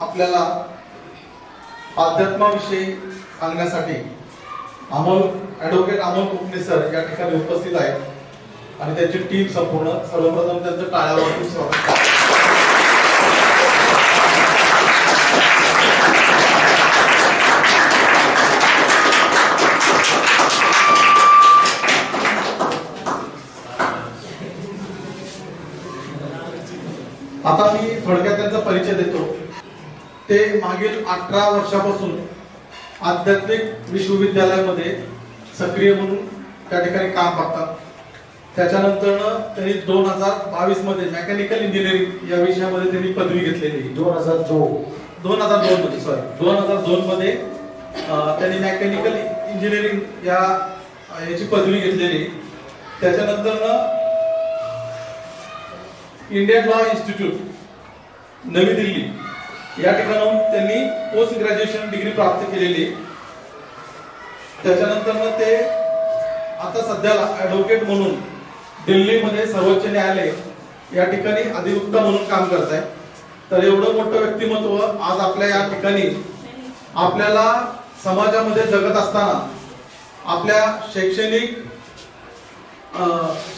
आपल्याला अध्यात्माविषयी सांगण्यासाठी advocate Amol Kokane sir या ठिकाणी उपस्थित आहेत आणि त्यांची टीम संपूर्ण. सर्वप्रथम त्यांचं टाळ्यावरती स्वागत. आता मी थोडक्यात त्यांचा परिचय देतो. ते मागील 18 वर्षापासून आध्यात्मिक विश्वविद्यालयामध्ये सक्रिय म्हणून त्या ठिकाणी काम करतात. त्याच्यानंतर त्यांनी 2022 मध्ये मेकॅनिकल इंजिनिअरिंग या विषयामध्ये त्यांनी पदवी घेतलेली. 2002 मध्ये त्यांनी मेकॅनिकल इंजिनिअरिंग याची पदवी घेतलेली. त्याच्यानंतर इंडियन लॉ इन्स्टिट्यूट नवी दिल्ली या ठिकाणाहून त्यांनी पोस्ट ग्रॅज्युएशन डिग्री प्राप्त केलेली. त्याच्यानंतर ते आता सध्याला ॲडव्होकेट म्हणून दिल्लीमध्ये सर्वोच्च न्यायालय या ठिकाणी अधिवक्ता म्हणून काम करत आहे. तर एवढं मोठं व्यक्तिमत्व आज आपल्या या ठिकाणी आपल्याला समाजामध्ये जगत असताना आपल्या शैक्षणिक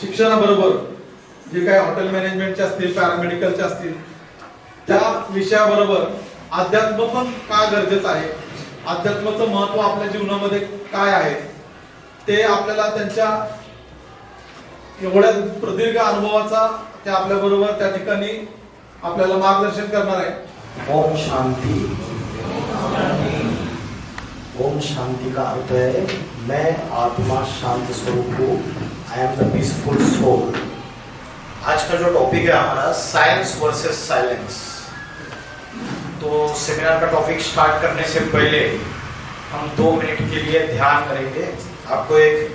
शिक्षणाबरोबर जे काही हॉटेल मॅनेजमेंटचे असतील, पॅरामेडिकलचे असतील, त्या विषयाबरोबर अध्यात्म पण का गरजेचं आहे, अध्यात्माचं महत्व आपल्या जीवनामध्ये काय आहे, ते आपल्याला त्यांच्या एवढ्या प्रदीर्घ अनुभवाचा ते आपल्या बरोबर त्या ठिकाणी आपल्याला मार्गदर्शन करणार आहे. ओम शांति. ओम शांति का अर्थ है मैं आत्मा शांत स्वरूप हूँ. I am the peaceful soul. आज का जो टॉपिक है हमारा साइंस वर्सेस साइलेंस. तो सेमिनार का टॉपिक स्टार्ट करने से पहले हम 2 मिनट के लिए ध्यान करेंगे. आपको एक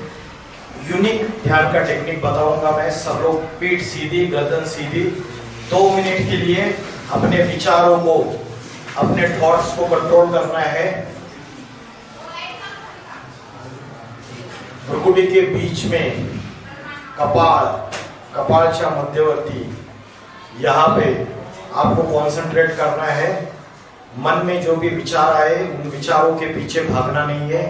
यूनिक ध्यान का टेक्निक बताऊंगा मैं. सब लोग पीठ सीधी, गर्दन सीधी. 2 मिनट के लिए अपने विचारों को, अपने थॉट्स को कंट्रोल करना है. भ्रुकुटी के बीच में कपालच्या मध्यवर्ती यहाँ पे आपको कंसंट्रेट करना है. मन में जो भी विचार आए उन विचारों के पीछे भागना नहीं है.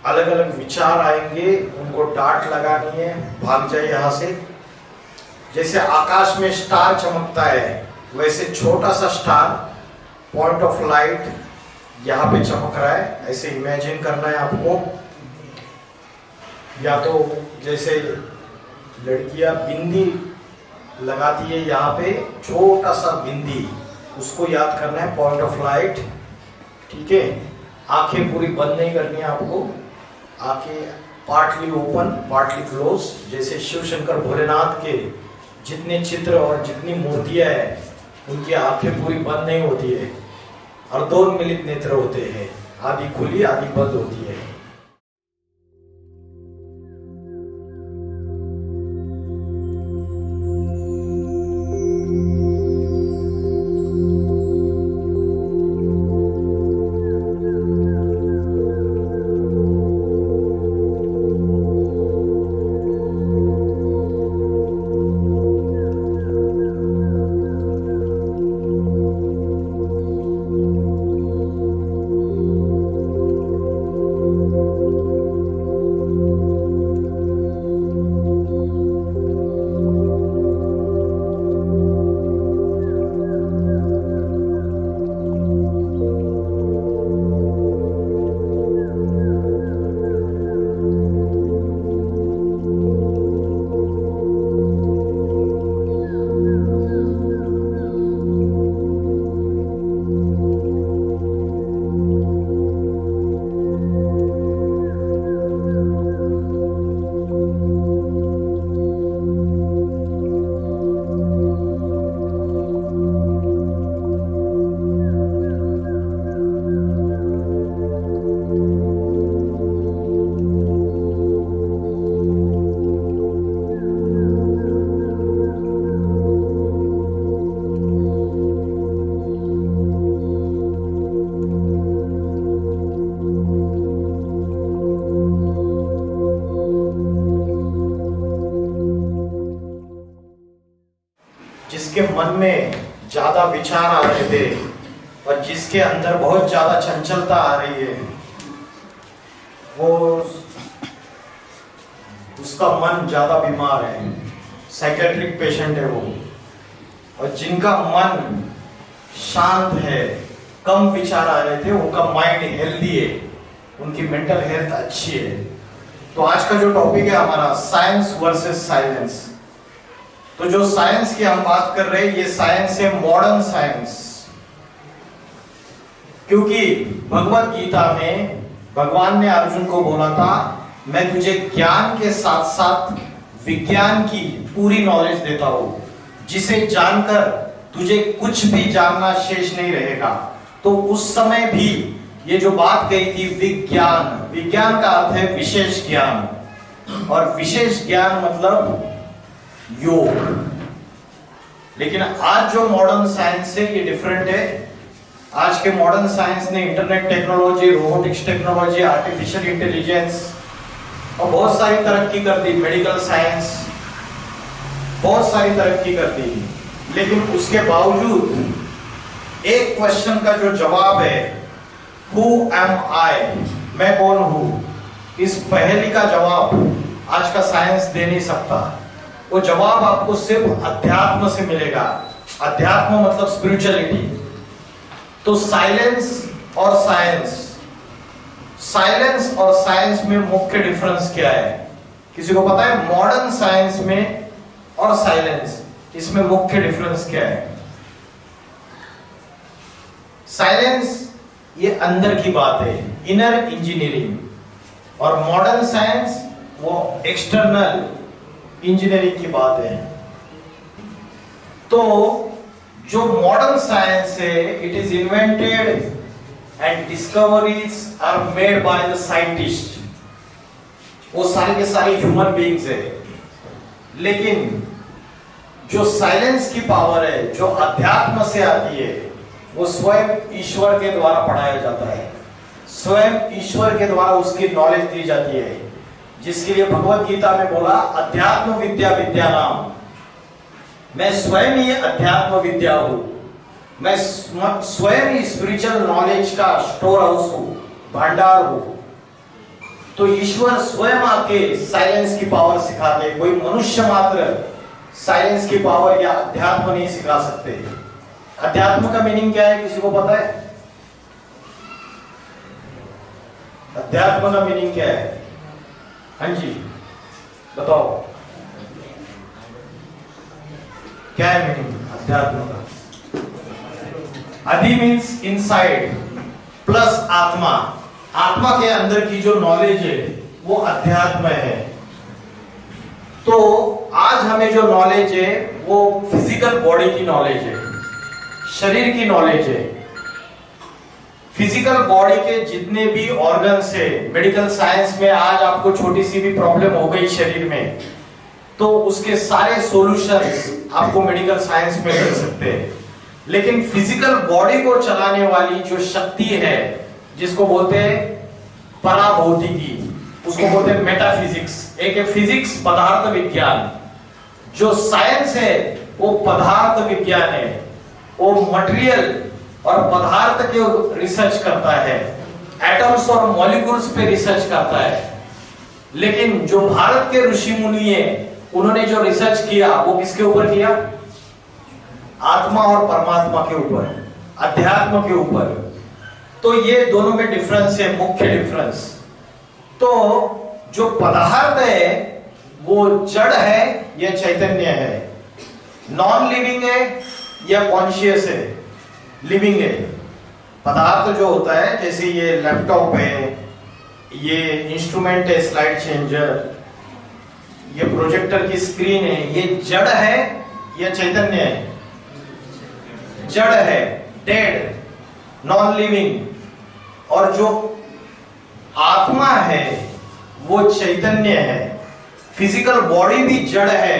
अलग अलग विचार आएंगे, उनको डांट लगानी है, भाग जाए यहाँ से. जैसे आकाश में स्टार चमकता है वैसे छोटा सा स्टार, पॉइंट ऑफ लाइट यहाँ पे चमक रहा है. ऐसे इमेजिन करना है आपको. या तो जैसे लड़कियां बिंदी लगाती है यहाँ पे, छोटा सा बिंदी, उसको याद करना है. Point of light. ठीक है. आंखें पूरी बंद नहीं करनी है आपको. आंखें पार्टली ओपन, पार्टली क्लोज. जैसे शिव शंकर भोलेनाथ के जितने चित्र और जितनी मूर्तियां हैं उनकी आंखें पूरी बंद नहीं होती है और 2 मिलित नेत्र होते हैं. आधी खुली आधी बंद होती है. विचार आ रहे थे और जिसके अंदर बहुत ज्यादा चंचलता आ रही है, वो उसका मन ज्यादा बीमार है, साइकेट्रिक पेशेंट है वो। और जिनका मन शांत है, कम विचार आ रहे थे, उनका माइंड हेल्दी है, उनकी मेंटल हेल्थ अच्छी है। तो आज का जो टॉपिक है हमारा साइंस वर्सेस साइलेंस। तो जो साइंस की हम बात कर रहे हैं, ये साइंस है मॉडर्न साइंस। क्योंकि भगवत गीता में भगवान ने अर्जुन को बोला था, मैं तुझे ज्ञान के साथ साथ विज्ञान की पूरी नॉलेज देता हूं, जिसे जानकर तुझे कुछ भी जानना शेष नहीं रहेगा। तो उस समय भी ये जो बात कही थी विज्ञान, विज्ञान का अर्थ है विशेष ज्ञान, और विशेष ज्ञान मतलब योग। लेकिन आज जो मॉडर्न साइंस है ये डिफरेंट है। आज के मॉडर्न साइंस ने internet technology, robotics technology, artificial intelligence और बहुत सारी तरक्की कर दी, मेडिकल साइंस बहुत सारी तरक्की कर दी। लेकिन उसके बावजूद एक क्वेश्चन का जो जवाब है, हु एम आई, मैं कौन हूं, इस पहेली का जवाब आज का साइंस दे नहीं सकता। वो जवाब आपको सिर्फ अध्यात्म से मिलेगा। अध्यात्म मतलब स्पिरिचुअलिटी। तो साइलेंस और साइंस, साइलेंस और साइंस में मुख्य डिफरेंस क्या है, किसी को पता है? मॉडर्न साइंस में और साइलेंस, इसमें मुख्य डिफरेंस क्या है? साइलेंस ये अंदर की बात है, इनर इंजीनियरिंग, और मॉडर्न साइंस वो एक्सटर्नल इंजीनियरिंग की बात है। तो जो मॉडर्न साइंस है, it is invented and discoveries are made by the scientist. वो सारे के सारे ह्यूमन बीइंग्स है। लेकिन जो साइलेंस की पावर है, जो अध्यात्म से आती है, वो स्वयं ईश्वर के द्वारा पढ़ाया जाता है, स्वयं ईश्वर के द्वारा उसकी नॉलेज दी जाती है। जिसके लिए भगवत गीता में बोला, अध्यात्म विद्या विद्या नाम, मैं स्वयं ही अध्यात्म विद्या हूं, मैं स्वयं ही स्पिरिचुअल नॉलेज का स्टोर हाउस हूं, भंडार हूं। तो ईश्वर स्वयं आके साइलेंस की पावर सिखाते। कोई मनुष्य मात्र साइलेंस की पावर या अध्यात्म नहीं सिखा सकते। अध्यात्म का मीनिंग क्या है, किसी को पता है? अध्यात्म का मीनिंग क्या है? हाँ जी बताओ, क्या है मीनिंग अध्यात्म का? अधि मीन्स इनसाइड, प्लस आत्मा। आत्मा के अंदर की जो नॉलेज है वो अध्यात्म है। तो आज हमें जो नॉलेज है वो फिजिकल बॉडी की नॉलेज है, शरीर की नॉलेज है। फिजिकल बॉडी के जितने भी ऑर्गन्स है, मेडिकल साइंस में आज आपको छोटी सी भी प्रॉब्लम हो गई शरीर में, तो उसके सारे सॉल्यूशंस आपको मेडिकल साइंस में मिल सकते हैं। लेकिन फिजिकल बॉडी को चलाने वाली जो शक्ति है, जिसको बोलते हैं पराभौतिकी, उसको बोलते हैं मेटाफिजिक्स। एक है फिजिक्स, पदार्थ विज्ञान। जो साइंस है वो पदार्थ विज्ञान है, वो मटेरियल और पदार्थ के रिसर्च करता है, एटम्स और मॉलिक्यूल्स पे रिसर्च करता है। लेकिन जो भारत के ऋषि मुनि है, उन्होंने जो रिसर्च किया वो किसके ऊपर किया? आत्मा और परमात्मा के ऊपर, अध्यात्म के ऊपर। तो ये दोनों में डिफरेंस है, मुख्य डिफरेंस। तो जो पदार्थ है वो जड़ है या चैतन्य है, नॉन लिविंग है या कॉन्शियस है, लिविंग है। पदार्थ जो होता है, जैसे ये लैपटॉप है, ये इंस्ट्रूमेंट है, स्लाइड चेंजर, ये प्रोजेक्टर की स्क्रीन है, ये जड़ है या चैतन्य है? जड़ है, डेड, नॉन लिविंग। और जो आत्मा है वो चैतन्य है। फिजिकल बॉडी भी जड़ है,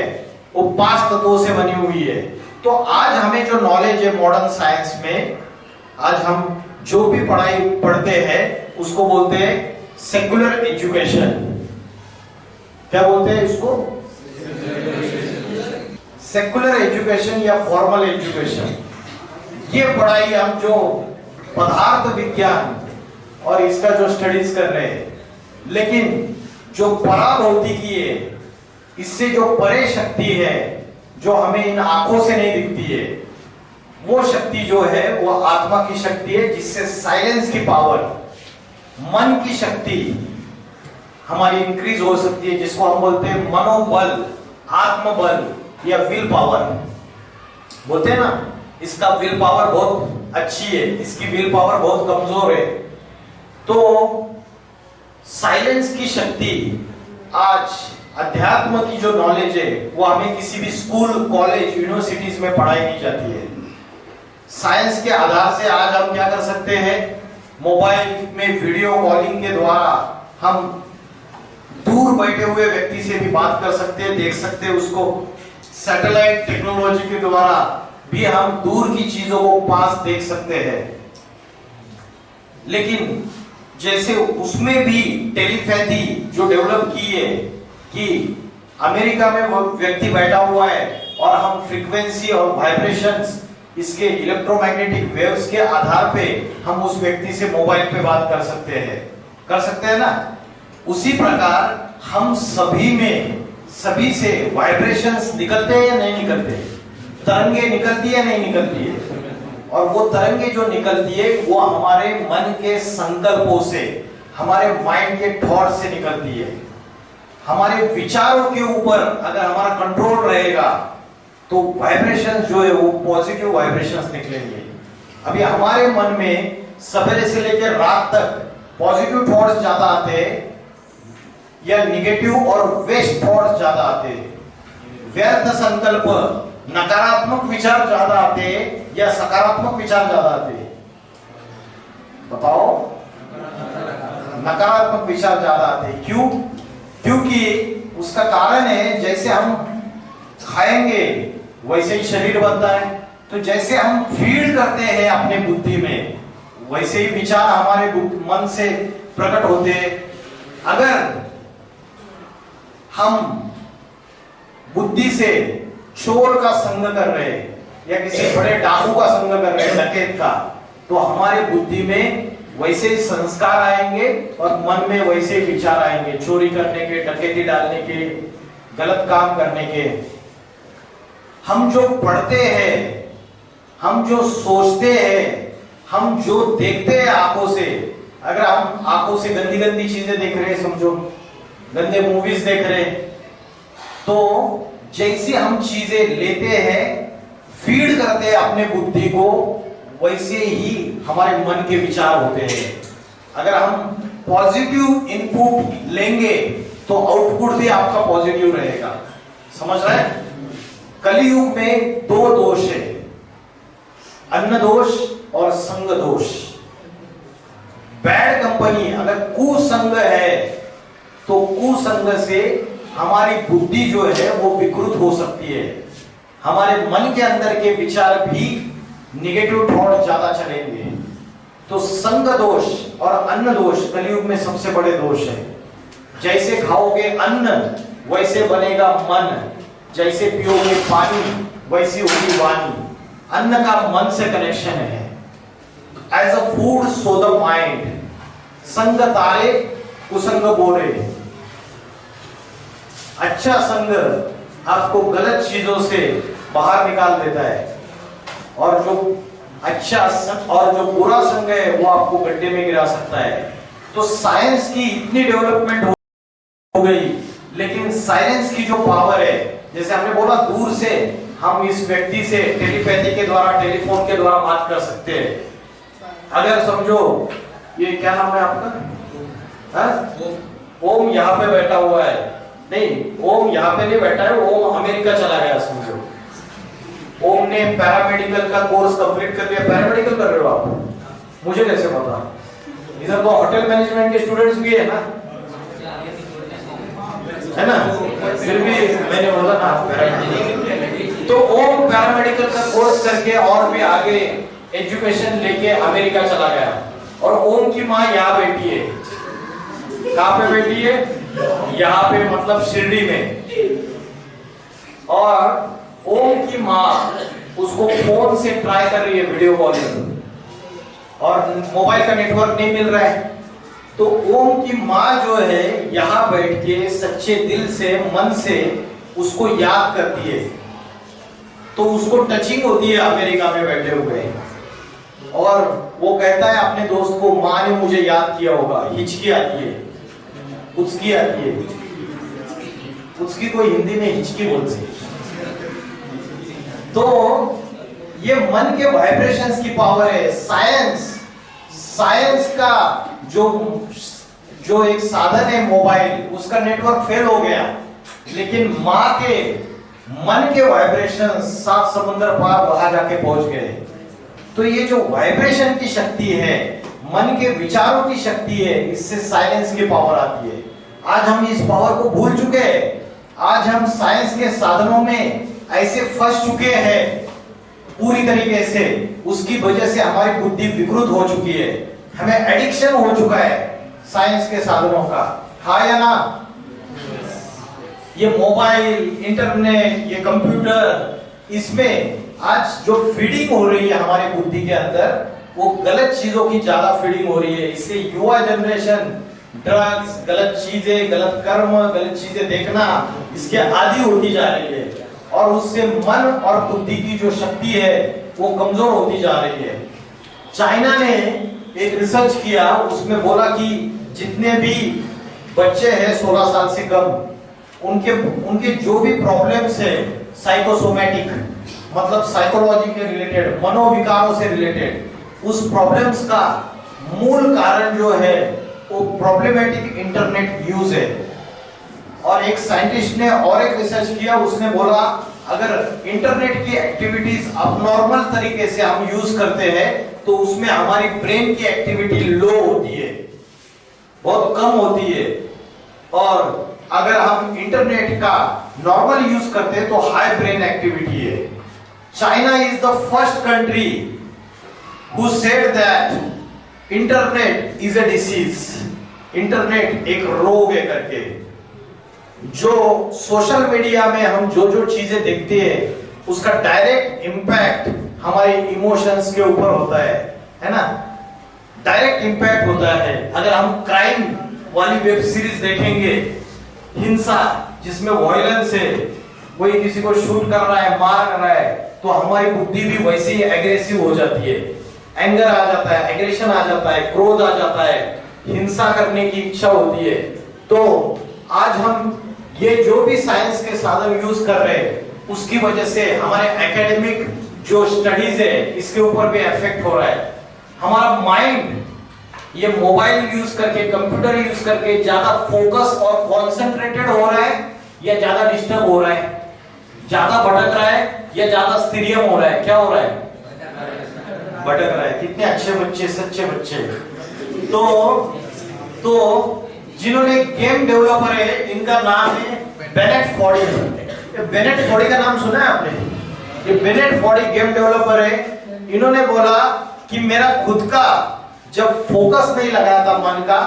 वो 5 तत्वों से बनी हुई है। तो आज हमें जो नॉलेज है मॉडर्न साइंस में, आज हम जो भी पढ़ाई पढ़ते हैं उसको बोलते हैं सेक्युलर एजुकेशन। क्या बोलते हैं इसको? सेक्युलर एजुकेशन या फॉर्मल एजुकेशन। ये पढ़ाई हम जो पदार्थ विज्ञान और इसका जो स्टडीज कर रहे हैं, लेकिन जो पराभौतिकी है, इससे जो परे शक्ति है, जो हमें इन आंखों से नहीं दिखती है, वो शक्ति जो है वो आत्मा की शक्ति है, जिससे साइलेंस की पावर, मन की शक्ति हमारी इंक्रीज हो सकती है, जिसको हम बोलते हैं मनोबल, आत्मबल या विल पावर बोलते हैं ना। इसका विल पावर बहुत अच्छी है, इसकी विल पावर बहुत कमजोर है। तो साइलेंस की शक्ति, आज अध्यात्म की जो नॉलेज है वो हमें किसी भी स्कूल, कॉलेज, यूनिवर्सिटीज में पढ़ाई नहीं जाती है। साइंस के आधार से आज हम क्या कर सकते हैं, मोबाइल में वीडियो कॉलिंग के द्वारा हम दूर बैठे हुए व्यक्ति से भी बात कर सकते हैं, देख सकते हैं उसको। सैटेलाइट टेक्नोलॉजी के द्वारा भी हम दूर की चीजों को पास देख सकते हैं। लेकिन जैसे उसमें भी टेलीपैथी जो डेवलप की है कि अमेरिका में वो व्यक्ति बैठा हुआ है और हम फ्रीक्वेंसी और वाइब्रेशंस, इसके इलेक्ट्रोमैग्नेटिक वेव्स के आधार पे हम उस व्यक्ति से मोबाइल पे बात कर सकते हैं ना। उसी प्रकार हम सभी में, सभी से वाइब्रेशंस निकलते हैं या नहीं निकलते, तरंगे निकलती है नहीं निकलती है। और वो तरंगे जो निकलती है वो हमारे मन के संकल्पों से, हमारे माइंड के थॉट से निकलती है। हमारे विचारों के ऊपर अगर हमारा कंट्रोल रहेगा तो वाइब्रेशन जो है वो पॉजिटिव वाइब्रेशंस निकलेंगे। अभी हमारे मन में सवेरे से लेकर रात तक पॉजिटिव थॉट्स ज्यादा आते हैं या निगेटिव और वेस्ट थॉट्स ज्यादा आते हैं? व्यर्थ संकल्प, नकारात्मक विचार ज्यादा आते हैं या सकारात्मक विचार ज्यादा आते हैं? बताओ। नकारात्मक विचार ज्यादा आते हैं। क्यों? क्योंकि उसका कारण है, जैसे हम खाएंगे वैसे ही शरीर बनता है। तो जैसे हम फीड करते हैं अपने बुद्धि में, वैसे ही विचार हमारे मन से प्रकट होते हैं। अगर हम बुद्धि से चोर का संग कर रहे हैं या किसी बड़े डाकू का संग कर रहे हैं, डकैत का, तो हमारे बुद्धि में वैसे ही संस्कार आएंगे और मन में वैसे ही विचार आएंगे, चोरी करने के, डकैती डालने के, गलत काम करने के। हम जो पढ़ते हैं, हम जो सोचते हैं, हम जो देखते हैं आंखों से, अगर हम आंखों से गंदी गंदी चीजें देख रहे हैं, समझो गंदे मूवीज देख रहे हैं, तो जैसे हम चीजें लेते हैं, फीड करते हैं अपने बुद्धि को, वैसे ही हमारे मन के विचार होते हैं। अगर हम पॉजिटिव इनपुट लेंगे तो आउटपुट भी आपका पॉजिटिव रहेगा। समझ रहे हैं? कलियुग में दो दोष है, अन्न दोष और संग दोष। बैड कंपनी, अगर कुसंग है तो कुसंग से हमारी बुद्धि जो है वो विकृत हो सकती है। हमारे मन के अंदर के विचार भी निगेटिव थॉट ज्यादा चलेंगे। तो संग दोष और अन्न दोष कलियुग में सबसे बड़े दोष है। जैसे खाओगे अन्न वैसे बनेगा मन, जैसे पियोगे पानी वैसी होगी वाणी। अन्न का मन से कनेक्शन है। As a food so the mind, संग तारे कुसंग बोरे। अच्छा संग आपको गलत चीजों से बाहर निकाल देता है, और जो अच्छा और जो बुरा संग है वो आपको गड्ढे में गिरा सकता है। तो साइंस की इतनी डेवलपमेंट हो गई, लेकिन साइंस की जो पावर है, जैसे हमने बोला दूर से हम इस व्यक्ति से टेलीपैथी के द्वारा, टेलीफोन के द्वारा बात कर सकते हैं। अगर समझो ये क्या नाम है आपका, ओम यहाँ पे बैठा हुआ है, नहीं ओम यहाँ पे नहीं बैठा है, ओम अमेरिका चला गया समझो। ओम ने पैरामेडिकल का कोर्स कंप्लीट कर लिया। पैरामेडिकल कर रहे हो आप? मुझे कैसे पता? इधर तो होटल मैनेजमेंट के स्टूडेंट्स भी है ना, है ना? फिर भी मैंने बोला ना पैरामेडिकल। तो ओम पैरामेडिकल का कोर्स करके और भी आगे एजुकेशन लेके अमेरिका चला गया, और ओम की माँ यहाँ बैठी है। कहाँ पे बैठी है? यहाँ पे, मतलब शिरडी में। और ओम की माँ उसको फोन से ट्राई कर रही है वीडियो कॉलिंग और मोबाइल का नेटवर्क नहीं मिल रहा है, तो ओम की माँ जो है यहाँ बैठ के सच्चे दिल से मन से उसको याद करती है, तो उसको टचिंग होती है अमेरिका में बैठे हुए, और वो कहता है अपने दोस्त को, माँ ने मुझे याद किया होगा। हिचकी आती है, उचकी आती है, उसकी कोई हिंदी में हिचकी बोलते हैं। तो ये मन के वाइब्रेशंस की पावर है। साइंस का जो एक साधन है मोबाइल, उसका नेटवर्क फेल हो गया, लेकिन माँ के मन के वाइब्रेशन 7 समुद्र पार वहां जाके पहुंच गए। तो ये जो वाइब्रेशन की शक्ति है, मन के विचारों की शक्ति है, इससे साइलेंस की पावर आती है। आज हम इस पावर को भूल चुके हैं। आज हम साइंस के साधनों में ऐसे फंस चुके हैं पूरी तरीके से, उसकी वजह से हमारी बुद्धि विकृत हो चुकी है, हमें एडिक्शन हो चुका है साइंस के साधनों का। हाँ या ना? ये मोबाइल, इंटरनेट, ये कंप्यूटर, इसमें आज जो फीडिंग हो रही है हमारी बुद्धि के अंदर, वो गलत चीजों की ज्यादा फीडिंग हो रही है। इससे युवा जनरेशन ड्रग्स, गलत चीजें, गलत कर्म, गलत चीजें देखना, इसके आदी होती जा रही है, और उससे मन और बुद्धि की जो शक्ति है वो कमजोर होती जा रही है। चाइना ने एक रिसर्च किया, उसमें बोला कि जितने भी बच्चे हैं 16 साल से कम, उनके जो भी प्रॉब्लम्स है साइकोसोमैटिक, मतलब साइकोलॉजी के रिलेटेड, मनोविकारों से रिलेटेड, उस प्रॉब्लम्स का मूल कारण जो है वो प्रॉब्लमेटिक इंटरनेट यूज है। और एक साइंटिस्ट ने और एक रिसर्च किया, उसने बोला अगर इंटरनेट की एक्टिविटीज अबनॉर्मल तरीके से हम यूज करते हैं तो उसमें हमारी ब्रेन की एक्टिविटी लो होती है, बहुत कम होती है, और अगर हम इंटरनेट का नॉर्मल यूज करते हैं तो हाई ब्रेन एक्टिविटी है। China is the first country who said that internet is a disease, internet एक रोग है करके। जो सोशल मीडिया में हम जो चीजें देखते हैं उसका डायरेक्ट इंपैक्ट हमारे इमोशंस के ऊपर होता है ना, डायरेक्ट इंपैक्ट होता है। अगर हम क्राइम वाली वेब सीरीज देखेंगे, हिंसा जिसमें वायलेंस है, कोई किसी को शूट कर रहा है, मार रहा है, तो हमारी बुद्धि भी वैसे ही एग्रेसिव हो जाती है, एंगर आ जाता है, एग्रेशन आ जाता है, क्रोध आ जाता है, हिंसा करने की इच्छा होती है। तो आज हम ये जो भी साइंस के साधन यूज कर रहे हैं उसकी वजह से हमारे एकेडमिक जो स्टडीज है इसके ऊपर भी इफेक्ट हो रहा है। हमारा माइंड ये मोबाइल यूज करके, कंप्यूटर यूज करके ज्यादा फोकस और कॉन्सेंट्रेटेड हो रहा है या ज्यादा डिस्टर्ब हो रहा है, ज्यादा भटक रहा है या ज्यादा स्थिरियम हो रहा है? क्या हो रहा है? भटक रहा है। कितने अच्छे बच्चे, सच्चे बच्चे। तो जिन्होंने गेम डेवलपर है, इनका नाम है बेनेट फॉर्डी। बेनेट फॉर्डी का नाम सुना है आपने? ये बेनेट फॉर्डी गेम डेवलपर है। इन्होंने बोला कि मेरा खुद का जब फोकस नहीं लगाया था मन का,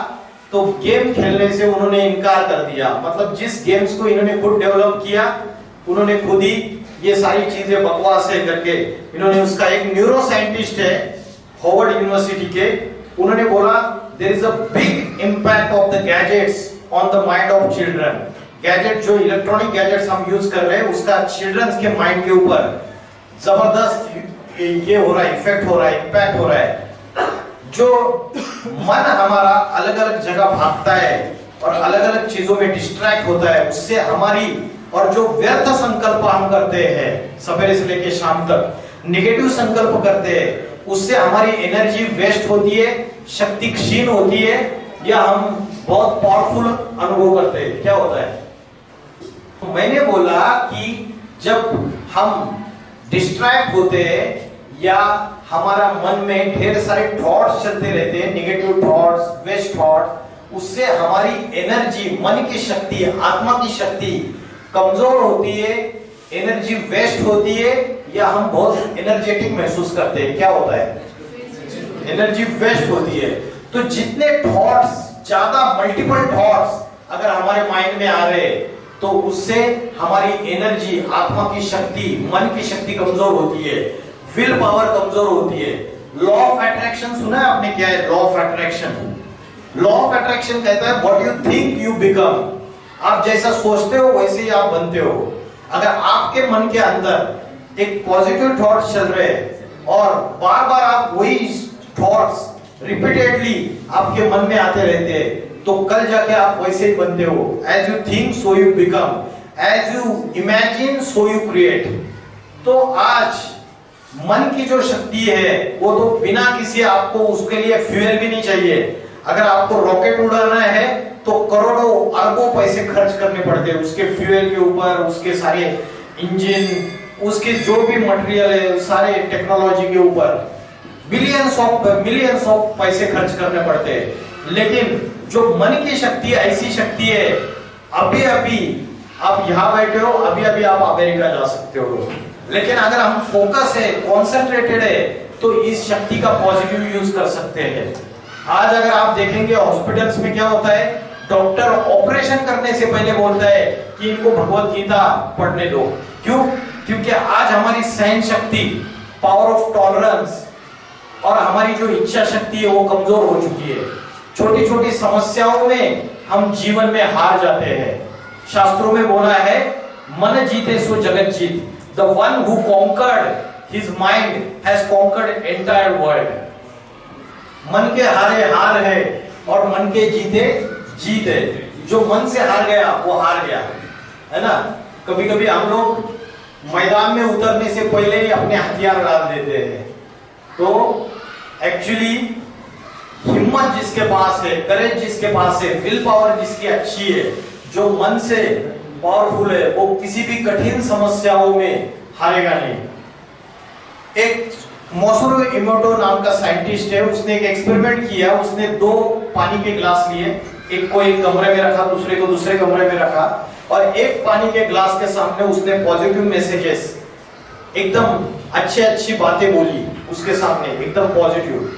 तो गेम खेलने से उन्होंने इनकार कर दिया। मतलब जिस गेम्स को इन्होंने खुद डेवलप किया, उन्होंने खुद ही ये सारी चीजें बकवास है करके, इन्होंने उसका एक न्यूरो साइंटिस्ट है हार्वर्ड यूनिवर्सिटी के, उन्होंने बोला there is a big impact of the gadgets on the mind of children। Gadget, जो इलेक्ट्रॉनिक गैजेट्स हम यूज कर रहे हैं, उसका चिल्ड्रंस के माइंड के ऊपर जबरदस्त ये हो रहा है, इफेक्ट हो रहा है, इंपैक्ट हो रहा है। जो मन हमारा अलग अलग जगह भागता है और अलग अलग चीजों में डिस्ट्रैक्ट होता है, उससे हमारी, और जो व्यर्थ संकल्प हम करते हैं सवेरे से लेकर शाम तक, नेगेटिव संकल्प करते हैं, उससे हमारी एनर्जी वेस्ट होती है, शक्ति क्षीण होती है, या हम बहुत पावरफुल अनुभव करते हैं। क्या होता है? तो मैंने बोला कि जब हम डिस्ट्रैक्ट होते हैं या हमारा मन में ढेर सारे थॉट्स चलते रहते हैं, नेगेटिव थॉट्स, वेस्ट थॉट्स, उससे हमारी एनर्जी, मन की शक्ति, आत्मा की शक्ति कमजोर होती है, एनर्जी वेस्ट होती है, या हम बहुत एनर्जेटिक महसूस करते हैं। क्या होता है? एनर्जी वेस्ट होती है। तो जितने थॉट्स, ज्यादा मल्टीपल थॉट्स अगर हमारे माइंड में आ रहे, तो उससे हमारी एनर्जी, आत्मा की शक्ति, मन की शक्ति कमजोर होती है, विल पावर कमजोर होती है। लॉ ऑफ अट्रैक्शन सुना है आपने? क्या है law of attraction? Law of attraction कहता है what you think you become. आप जैसा सोचते हो वैसे ही आप बनते हो। अगर आपके मन के अंदर एक पॉजिटिव थॉट्स चल रहे हैं और बार बार आप वही थॉट्स रिपीटेडली आपके मन में आते रहते हैं, तो कल जाके आप वैसे ही बनते हो। As you think so you become, as you imagine so you create. तो आज मन की जो शक्ति है वो तो बिना किसी, आपको उसके लिए फ्यूल भी नहीं चाहिए। अगर आपको रॉकेट उड़ाना है तो करोड़ों अरबों पैसे खर्च करने पड़ते हैं उसके फ्यूल के ऊपर, उसके सारे इंजन, उसके जो भी मटेरियल है, सारे टेक्नोलॉजी के ऊपर मिलियंस ऑफ पैसे खर्च करने पड़ते हैं। लेकिन जो मन की शक्ति ऐसी शक्ति है, अभी अभी आप यहां बैठे हो, अभी अभी आप अमेरिका जा सकते हो। लेकिन अगर हम फोकस है, कॉन्सेंट्रेटेड है, तो इस शक्ति का पॉजिटिव यूज कर सकते हैं। आज अगर आप देखेंगे हॉस्पिटल्स में क्या होता है, डॉक्टर ऑपरेशन करने से पहले बोलता है कि इनको भगवत गीता पढ़ने दो। क्यों? क्योंकि आज हमारी सहन शक्ति, पावर ऑफ टॉलरेंस और हमारी जो इच्छा शक्ति है वो कमजोर हो चुकी है। छोटी छोटी समस्याओं में हम जीवन में हार जाते हैं। शास्त्रों में बोला है मन जीते सो जगत जीत। The one who conquered his mind has conquered entire world. मन के हारे हार है और मन के जीते जीत है। जो मन से हार गया वो हार गया, है ना। कभी कभी हम लोग मैदान में उतरने से पहले ही अपने हथियार डाल देते हैं। तो एक्चुअली हिम्मत जिसके पास है, करेज जिसके पास है, विल पावर जिसकी अच्छी है, जो मन से पावरफुल है, वो किसी भी कठिन समस्याओं में हारेगा नहीं। एक मोसुरो इमोटो नाम का साइंटिस्ट है, उसने एक एक्सपेरिमेंट किया। उसने 2 पानी के ग्लास लिए, एक को एक कमरे में रखा, दूसरे को दूसरे कमरे में रखा, और एक पानी के ग्लास के सामने उसने पॉजिटिव मैसेजेस, एकदम अच्छी बातें बोली उसके सामने, एकदम पॉजिटिव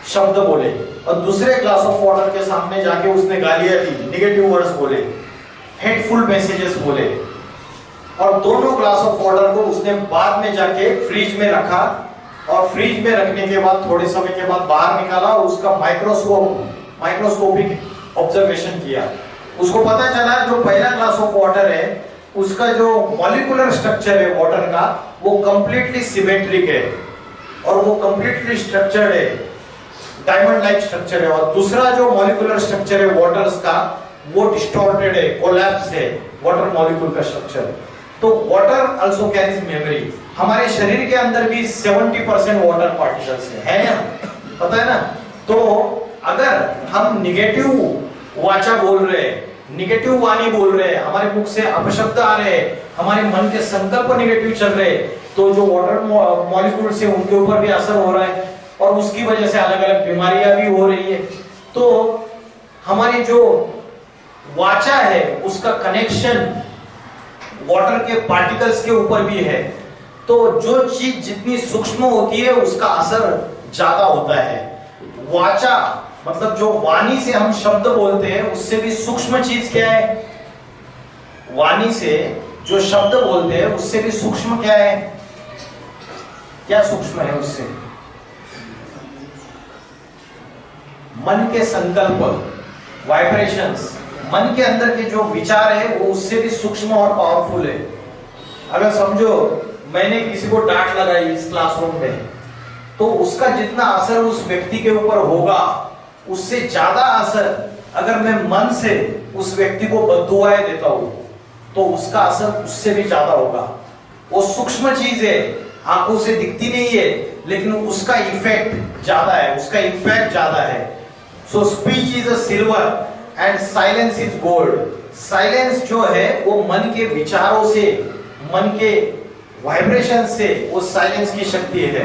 शब्द बोले। और दूसरे ग्लास ऑफ वाटर के सामने जाके उसने गालियां दी, नेगेटिव वर्ड्स बोले, हेटफुल मैसेजेस बोले। और दोनों ग्लास ऑफ वाटर को उसने बाद में जाके फ्रिज में रखा, और फ्रिज में रखने के बाद थोड़े समय के बाद बाहर निकाला और उसका माइक्रोस्कोपिक ऑब्जर्वेशन किया। उसको पता चला जो पहला ग्लास ऑफ वाटर है उसका जो मॉलिक्यूलर स्ट्रक्चर है वाटर का, वो कंप्लीटली सिमेट्रिक है और वो कंप्लीटली स्ट्रक्चर्ड है, डायमंड लाइक स्ट्रक्चर है। और दूसरा जो मॉलिक्यूलर स्ट्रक्चर है वाटर्स का, वो डिस्टॉर्टेड है, कोलैप्स है वाटर मॉलिक्यूल का स्ट्रक्चर। तो वाटर आल्सो कैरीज मेमोरी। हमारे शरीर के अंदर भी 70% वाटर पार्टिकल्स है ना, पता है ना। तो अगर हम निगेटिव वाचा बोल रहे हैं, निगेटिव वाणी बोल रहे हैं, हमारे मुख से अपशब्द आ रहे हैं, हमारे मन के संकल्प निगेटिव चल रहे हैं, तो जो वाटर मॉलिक्यूल से उनके ऊपर भी असर हो रहा है और उसकी वजह से अलग अलग बीमारियां भी हो रही है। तो हमारी जो वाचा है उसका कनेक्शन वाटर के पार्टिकल्स के ऊपर भी है। तो जो चीज जितनी सूक्ष्म होती है उसका असर ज्यादा होता है। वाचा मतलब जो वाणी से हम शब्द बोलते हैं उससे भी सूक्ष्म चीज क्या है? वाणी से जो शब्द बोलते हैं उससे भी सूक्ष्म क्या है? क्या सूक्ष्म है उससे? मन के संकल्प, वाइब्रेशंस, मन के अंदर के जो विचार है वो उससे भी सूक्ष्म और पावरफुल है। अगर समझो मैंने किसी को डांट लगाई इस क्लासरूम में, तो उसका जितना असर उस व्यक्ति के ऊपर होगा उससे ज्यादा असर अगर मैं मन से उस व्यक्ति को बद्दुआएं देता हूं तो उसका असर उससे भी ज्यादा होगा। वो सूक्ष्म चीज है, आंखों से दिखती नहीं है, लेकिन उसका इफेक्ट ज्यादा है, उसका इम्पैक्ट ज्यादा है। So speech is a silver and silence is gold. Silence जो है वो मन के विचारों से, मन के वाइब्रेशन से, वो साइलेंस की शक्ति है।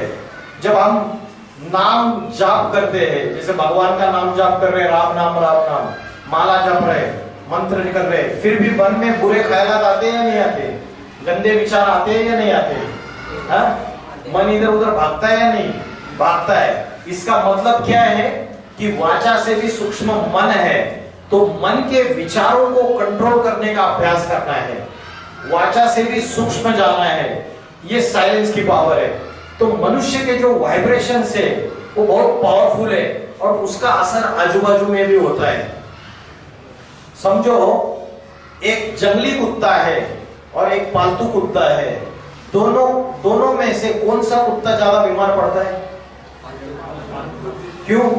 जब हम नाम जाप करते हैं, जैसे भगवान का नाम जाप कर रहे हैं, राम नाम, माला जप रहे, मंत्र निकल रहे, फिर भी मन में बुरे ख्यालात आते हैं या नहीं आते? गंदे विचार आते हैं या नहीं आते? हाँ? मन इधर उधर भागता है या नहीं भागता है? इसका मतलब क्या है कि वाचा से भी सूक्ष्म मन है। तो मन के विचारों को कंट्रोल करने का अभ्यास करना है, वाचा से भी सूक्ष्म जाना है, ये साइलेंस की पावर है। तो मनुष्य के जो वाइब्रेशन है वो बहुत पावरफुल है और उसका असर आजू बाजू में भी होता है। समझो एक जंगली कुत्ता है और एक पालतू कुत्ता है, दोनों में से कौन सा कुत्ता ज्यादा बीमार पड़ता है? क्यों?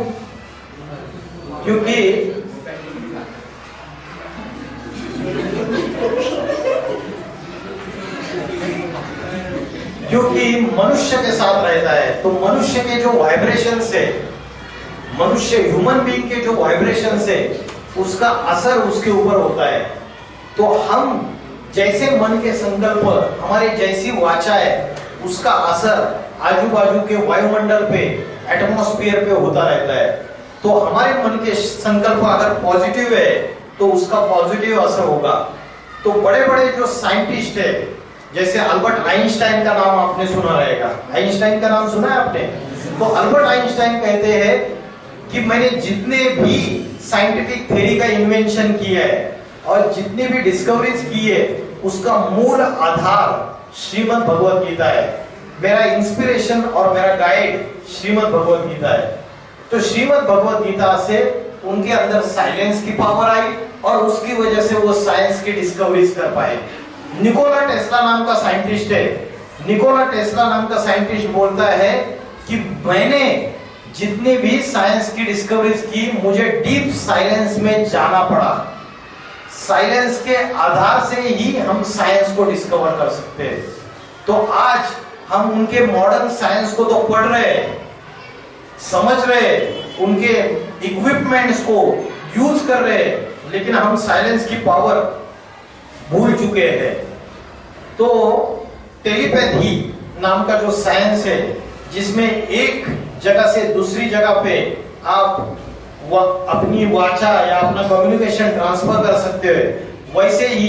क्योंकि मनुष्य के साथ रहता है। तो मनुष्य के जो वाइब्रेशन है, मनुष्य ह्यूमन बीइंग के जो वाइब्रेशन है, उसका असर उसके ऊपर होता है। तो हम जैसे मन के संकल्प, हमारे जैसी वाचा है, उसका असर आजू बाजू के वायुमंडल पे, एटमॉस्फेयर पे होता रहता है। तो हमारे मन के संकल्प अगर पॉजिटिव है तो उसका पॉजिटिव असर होगा। तो बड़े बड़े जो साइंटिस्ट है, जैसे अल्बर्ट आइंस्टाइन का नाम आपने सुना रहेगा। आइंस्टाइन का नाम सुना है आपने? तो अल्बर्ट आइंस्टाइन कहते हैं कि मैंने जितने भी साइंटिफिक थ्योरी का इन्वेंशन किया है और जितनी भी डिस्कवरीज की है, उसका मूल आधार श्रीमद् भगवत गीता है। मेरा इंस्पिरेशन और मेरा गाइड श्रीमद् भगवत गीता है। तो श्रीमद् भगवत गीता से उनके अंदर साइलेंस की पावर आई और उसकी वजह से वो साइंस की डिस्कवरीज कर पाए। निकोला टेस्ला नाम का साइंटिस्ट है, निकोला टेस्ला नाम का साइंटिस्ट बोलता है कि मैंने जितनी भी साइंस की डिस्कवरीज की, मुझे डीप साइलेंस में जाना पड़ा। साइलेंस के आधार से ही हम साइंस को डिस्कवर कर सकते हैं। तो आज हम उनके मॉडर्न साइंस को तो पढ़ रहे हैं, समझ रहे, उनके इक्विपमेंट्स को यूज कर रहे हैं, लेकिन हम साइलेंस की पावर भूल चुके हैं। तो टेलीपैथी नाम का जो साइंस है, जिसमें एक जगह से दूसरी जगह पे आप अपनी वाचा या अपना कम्युनिकेशन ट्रांसफर कर सकते हो, वैसे ही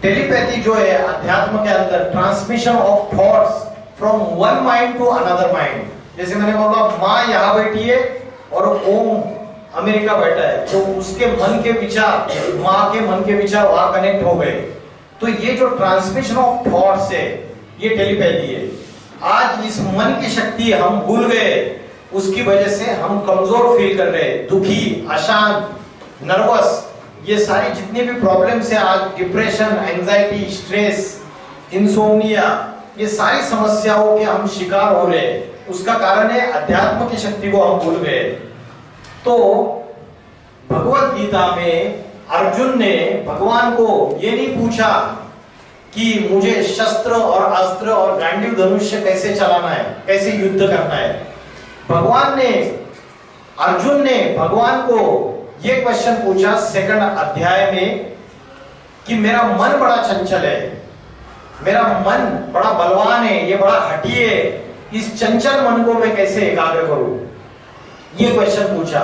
टेलीपैथी जो है अध्यात्म के अंदर transmission of thoughts from one mind to another mind. जैसे मैंने बोला माँ यहाँ बैठी है और ओम अमेरिका बैठा है, तो उसके मन के विचार, माँ के मन के विचार वहां कनेक्ट हो गए। तो ये जो ट्रांसमिशन ऑफ थॉट्स है, ये टेलीपैथी है। आज इस मन की शक्ति हम भूल गए, उसकी वजह से हम कमजोर फील कर रहे हैं, दुखी, अशांत, नर्वस, ये सारी जितनी भी प्रॉब्लम्स है आज, डिप्रेशन, एंजाइटी, स्ट्रेस, इंसोम्निया, ये सारी समस्याओं के हम शिकार हो रहे हैं। उसका कारण है अध्यात्म की शक्ति को हम भूल गए। तो भगवत गीता में अर्जुन ने भगवान को ये नहीं पूछा कि मुझे शस्त्र और अस्त्र और गांडीव धनुष्य कैसे चलाना है, कैसे युद्ध करना है। अर्जुन ने भगवान को ये क्वेश्चन पूछा सेकंड अध्याय में कि मेरा मन बड़ा चंचल है, मेरा मन बड़ा बलवान है, ये बड़ा हठी है, इस चंचल मन को मैं कैसे एकाग्र करूं, ये क्वेश्चन पूछा।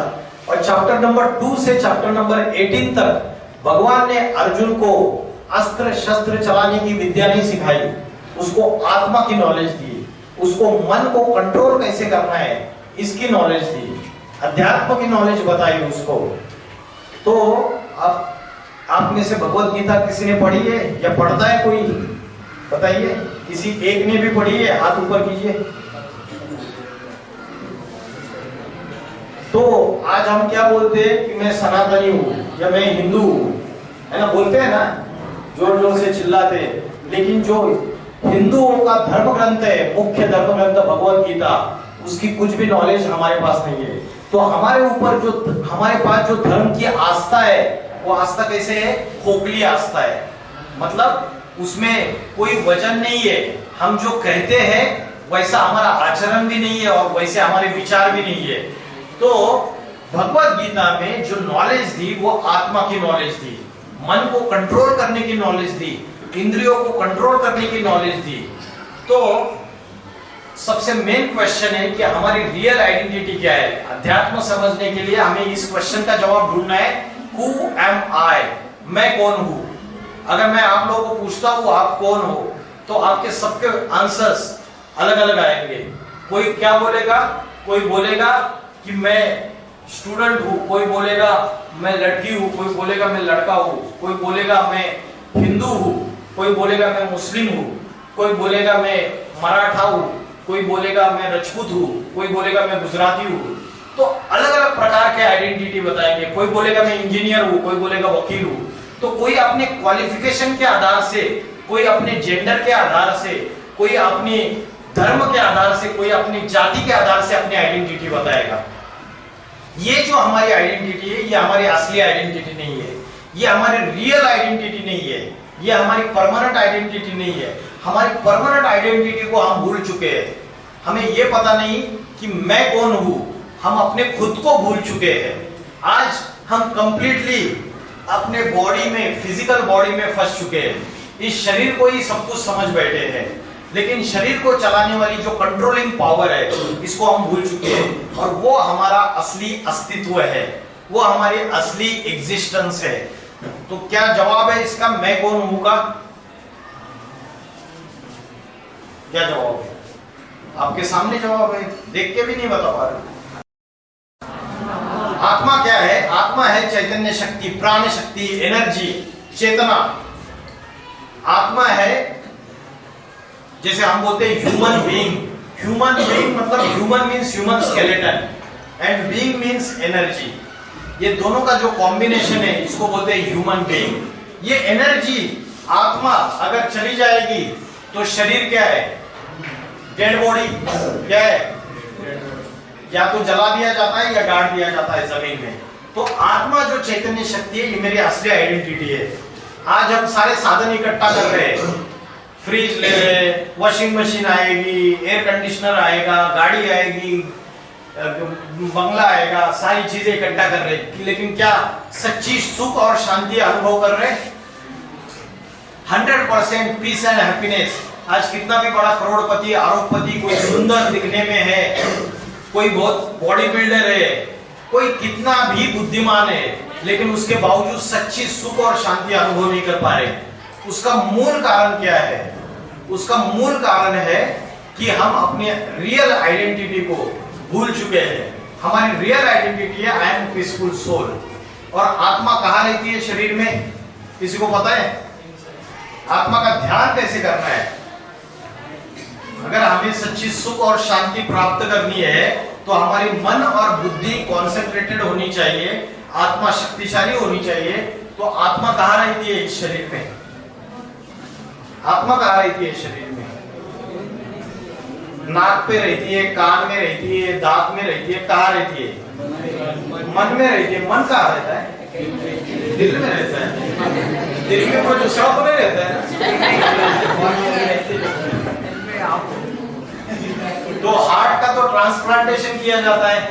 और चैप्टर नंबर 2 से चैप्टर नंबर 18 तक भगवान ने अर्जुन को अस्त्र शस्त्र चलाने की विद्या नहीं सिखाई, उसको आत्मा की नॉलेज दी, उसको मन को कंट्रोल कैसे करना है इसकी नॉलेज दी, अध्यात्म की नॉलेज बताई उसको। तो आप में से भगवत गीता किसी ने पढ़ी है या पढ़ता है कोई? बताइए, किसी एक ने भी पढ़ी है? हाथ ऊपर कीजिए। तो आज हम क्या बोलते हैं कि मैं सनातनी हूं या मैं हिंदू हूं, है ना, बोलते हैं ना, जोर जोर से चिल्लाते हैं। लेकिन जो हिंदुओं का धर्म ग्रंथ है, मुख्य धर्म ग्रंथ भगवत गीता, उसकी कुछ भी नॉलेज हमारे पास नहीं है। तो हमारे ऊपर जो हमारे पास जो धर्म की आस्था है, वो आस्था कैसे है? खोखली आस्था है, मतलब उसमें कोई वजन नहीं है। हम जो कहते हैं वैसा हमारा आचरण भी नहीं है और वैसे हमारे विचार भी नहीं है। तो भगवत गीता में जो नॉलेज दी वो आत्मा की नॉलेज दी, मन को कंट्रोल करने की नॉलेज दी, इंद्रियों को कंट्रोल करने की नॉलेज दी। तो सबसे मेन क्वेश्चन है कि हमारी रियल आइडेंटिटी क्या है। अध्यात्म समझने के लिए हमें इस क्वेश्चन का जवाब ढूंढना है, हु एम आई, मैं कौन हूं। अगर मैं आप लोगों को पूछता हूं आप कौन हो, तो आपके सबके आंसर्स अलग अलग आएंगे। कोई क्या बोलेगा? कोई बोलेगा कि मैं स्टूडेंट हूँ, कोई बोलेगा मैं लड़की हूँ, कोई बोलेगा मैं लड़का हूँ, कोई बोलेगा मैं हिंदू हूँ, कोई बोलेगा मैं मुस्लिम हूँ, कोई बोलेगा मैं मराठा हूँ, कोई बोलेगा मैं राजपूत हूँ, कोई बोलेगा मैं गुजराती हूँ। तो अलग अलग प्रकार के आइडेंटिटी बताएंगे। कोई बोलेगा मैं इंजीनियर हूँ, कोई बोलेगा वकील हूँ। तो कोई अपने क्वालिफिकेशन के आधार से, कोई अपने जेंडर के आधार से, कोई अपने धर्म के आधार से, कोई अपनी जाति के आधार से अपनी आइडेंटिटी बताएगा। ये जो हमारी आइडेंटिटी है, ये हमारी असली आइडेंटिटी नहीं है, ये हमारी रियल आइडेंटिटी नहीं है, ये हमारी परमानेंट आइडेंटिटी नहीं है। हमारी परमानेंट आइडेंटिटी को हम भूल चुके हैं। हमें ये पता नहीं कि मैं कौन हूं, हम अपने खुद को भूल चुके हैं। आज हम कंप्लीटली अपने बॉडी में, फिजिकल बॉडी में फंस चुके हैं। इस शरीर को ही सब कुछ समझ बैठे हैं, लेकिन शरीर को चलाने वाली जो कंट्रोलिंग पावर है, इसको हम भूल चुके हैं। और वो हमारा असली अस्तित्व है, वो हमारी असली एग्जिस्टेंस है। तो क्या जवाब है इसका, मैं कौन हूं का? क्या जवाब है? आपके सामने जवाब है, देख के भी नहीं बता पा रहे। आत्मा क्या है? आत्मा है चैतन्य शक्ति, प्राण शक्ति, एनर्जी, चेतना। आत्मा है, जैसे हम बोलते हैं ह्यूमन बीइंग। ह्यूमन बीइंग मतलब human means human skeleton and being means energy. ये दोनों का जो कॉम्बिनेशन है, इसको बोलते हैं ह्यूमन बीइंग। ये एनर्जी, आत्मा अगर चली जाएगी तो शरीर क्या है? डेड बॉडी क्या है? या तो जला दिया जाता है या गाड़ दिया जाता है जमीन में। तो आत्मा जो चैतन्य शक्ति है, ये मेरी असली आइडेंटिटी है। आज हम सारे साधन इकट्ठा कर रहे हैं, फ्रिज ले रहे हैं, वॉशिंग मशीन आएगी, एयर कंडीशनर आएगा, गाड़ी आएगी, बंगला आएगा, सारी चीजें इकट्ठा कर रहे हैं, लेकिन क्या सच्ची सुख और शांति अनुभव कर रहे हैं? 100% पीस एंड हैप्पीनेस। आज कितना भी बड़ा करोड़पति, अरबपति, कोई सुंदर दिखने में है, कोई बहुत बॉडी बिल्डर है, कोई कितना भी बुद्धिमान है, लेकिन उसके बावजूद सच्ची सुख और शांति अनुभव नहीं कर पा रहे। उसका मूल कारण क्या है? उसका मूल कारण है कि हम अपने रियल आइडेंटिटी को भूल चुके हैं। हमारी रियल आइडेंटिटी है आई एम पीसफुल सोल। और आत्मा कहाँ रहती है शरीर में? किसी को पता है? आत्मा का ध्यान कैसे करना है? अगर हमें सच्ची सुख और शांति प्राप्त करनी है तो हमारी मन और बुद्धि कॉन्सेंट्रेटेड होनी चाहिए, आत्मा शक्तिशाली होनी चाहिए। तो आत्मा कहाँ रहती है इस शरीर में? आत्मा कहाँ रहती है शरीर में? नाक पे रहती है, कान में रहती है, दांत में रहती है, कहाँ रहती है? मन में रहती है। मन कहाँ रहता है? दिल में रहता है। दिल में कोई दूसरा तो नहीं रहता है। तो हार्ट का तो ट्रांसप्लांटेशन किया जाता है,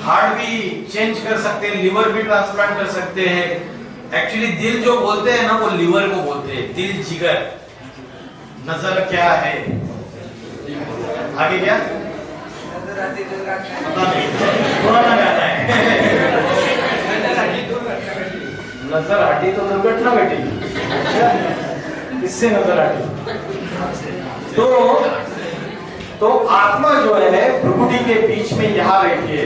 हार्ट भी चेंज कर सकते हैं, लिवर भी ट्रांसप्लांट कर सकते हैं। एक्चुअली दिल जो बोलते हैं ना, वो लिवर को बोलते हैं। दिल, जिगर। नजर क्या है? आगे क्या पता नहीं, पुराना गाना है। नजर हटी तो दुर्घटना घटी, इससे नजर हटी। तो आत्मा जो है भ्रुकुटी के बीच में यहां रहती है,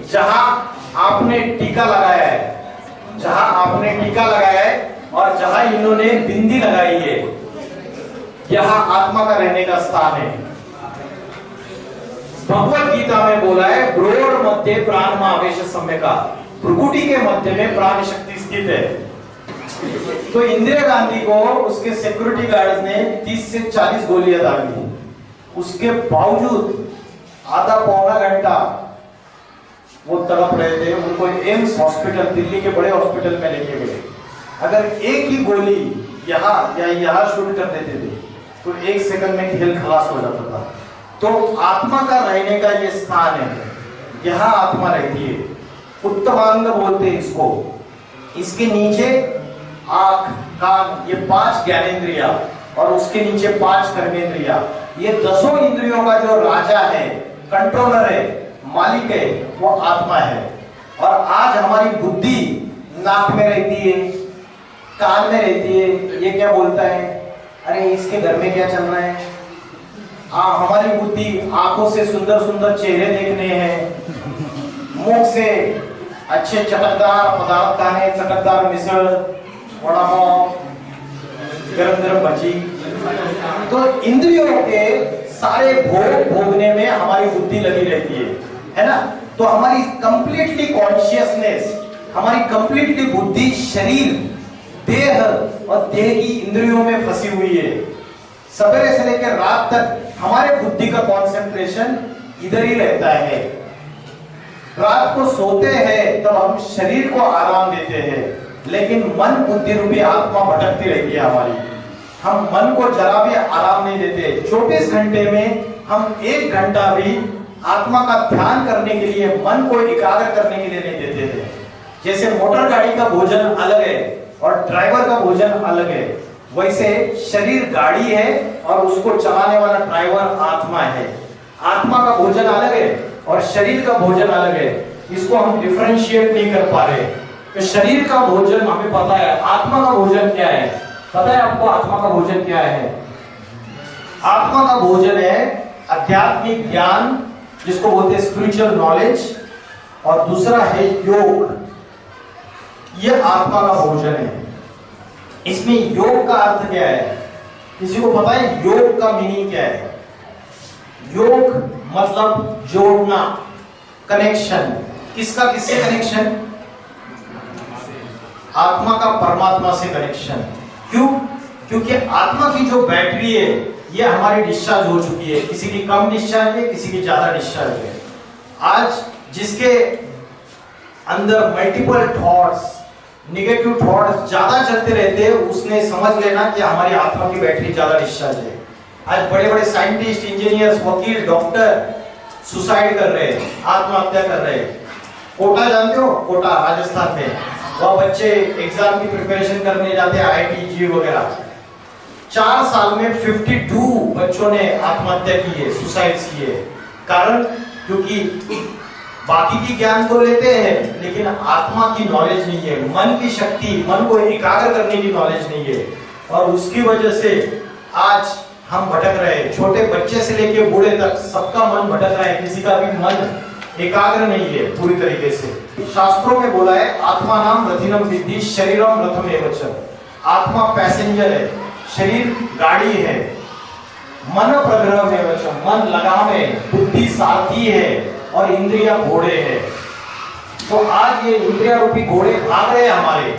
जहां आपने टीका लगाया है, जहां आपने टीका लगाया है और जहां इन्होंने बिंदी लगाई है, यहां आत्मा का रहने का स्थान है। भगवत गीता में बोला है ब्रोड़ मध्य प्राण आवेश सम्य का, भ्रुकुटी के मध्य में प्राण शक्ति स्थित है। तो इंदिरा गांधी को उसके सिक्योरिटी गार्ड्स ने 30 से 40 गोलियां दागी, उसके बावजूद आधा पौना घंटा वो तड़प रहे थे। उनको एम्स हॉस्पिटल, दिल्ली के बड़े हॉस्पिटल में लेके गए। अगर एक ही गोली यहाँ या यहाँ शूट कर देते थे तो 1 सेकंड में खेल खलास हो जाता था। तो आत्मा का रहने का ये स्थान है, यहाँ आत्मा रहती है। उत्तमांग बोलते हैं इसको। इसके नीचे आंख, कान, ये 5 ज्ञानेंद्रिया और उसके नीचे 5 कर्मेंद्रिया। ये 10 इंद्रियों का जो राजा है, कंट्रोलर है, मालिक है, वो आत्मा है। और आज हमारी बुद्धि नाक में रहती है, कान में रहती है। ये क्या बोलता है? अरे इसके घर में क्या चल रहा है? हमारी बुद्धि आंखों से सुंदर सुंदर चेहरे देखने हैं, मुख से अच्छे चटकदार पदार्थ खाने, चटकदार मिसल, वड़ा पाव, गरम गरम भजी। तो इंद्रियों के सारे भोग भोगने में हमारी बुद्धि लगी रहती है ना। तो हमारी कंप्लीटली कॉन्शियसनेस, हमारी कंप्लीटली बुद्धि शरीर, देह और देह की इंद्रियों में फंसी हुई है। सवेरे से लेकर रात तक हमारे बुद्धि का कंसंट्रेशन इधर ही रहता है। रात को सोते हैं तब हम शरीर को आराम देते हैं, लेकिन मन बुद्धि रूपी आत्मा भटकती रहती है हमारी। हम मन को जरा भी आराम नहीं देते। 24 घंटे में हम 1 घंटा भी आत्मा का ध्यान करने के लिए, मन को एकाग्र करने के लिए नहीं देते हैं। जैसे मोटर गाड़ी का भोजन अलग है और ड्राइवर का भोजन अलग है, वैसे शरीर गाड़ी है और उसको चलाने वाला ड्राइवर आत्मा है। आत्मा का भोजन अलग है और शरीर का भोजन अलग है। इसको हम डिफरेंशिएट नहीं कर पा रहे। तो शरीर का भोजन हमें पता है, आत्मा का भोजन क्या है? पता है आपको आत्मा का भोजन क्या है? आत्मा का भोजन है आध्यात्मिक ज्ञान, जिसको बोलते हैं स्पिरिचुअल नॉलेज, और दूसरा है योग। ये आत्मा का भोजन है। इसमें योग का अर्थ क्या है? किसी को पता है योग का मीनिंग क्या है? योग मतलब जोड़ना, कनेक्शन। किसका किससे कनेक्शन? आत्मा का परमात्मा से कनेक्शन। क्यों? क्योंकि आत्मा की जो बैटरी है ये हमारी डिस्चार्ज हो चुकी है। किसी की कम डिस्चार्ज है, किसी की ज्यादा डिस्चार्ज है। आज जिसके अंदर मल्टीपल थॉट्स, नेगेटिव थॉट्स ज्यादा चलते रहते हैं, उसने समझ लेना कि हमारी आत्मा की बैटरी ज्यादा डिस्चार्ज है। आज बड़े बड़े साइंटिस्ट, इंजीनियर्स, वकील, डॉक्टर सुसाइड कर रहे हैं, आत्महत्या कर रहे हैं। कोटा जानते हो? कोटा राजस्थान में, वह बच्चे एग्जाम की प्रिपरेशन करने जाते हैं, IIT जी वगैरह। 4 साल में 52 बच्चों ने आत्महत्या की है, सुसाइड की है। कारण क्योंकि बाकी की ज्ञान तो लेते हैं, लेकिन आत्मा की नॉलेज नहीं है, मन की शक्ति, मन को एकाग्र करने की नॉलेज नहीं है, और उसकी वजह से आज हम भटक रहे हैं। छोटे बच्चे से लेकर बूढ़े तक सबका मन भटक रहा है, किसी का भी मन एकाग्र नहीं है पूरी तरीके से। शास्त्रों में बोला है आत्मा नाम रथिनम विद्धि शरीरम रथम एवच। आत्मा पैसेंजर है, शरीर गाड़ी है। मन प्रग्रह में वच, मन लगाम है, बुद्धि सारथी है और इंद्रिया घोड़े है। तो आज ये इंद्रिया रूपी घोड़े भाग रहे हैं हमारे,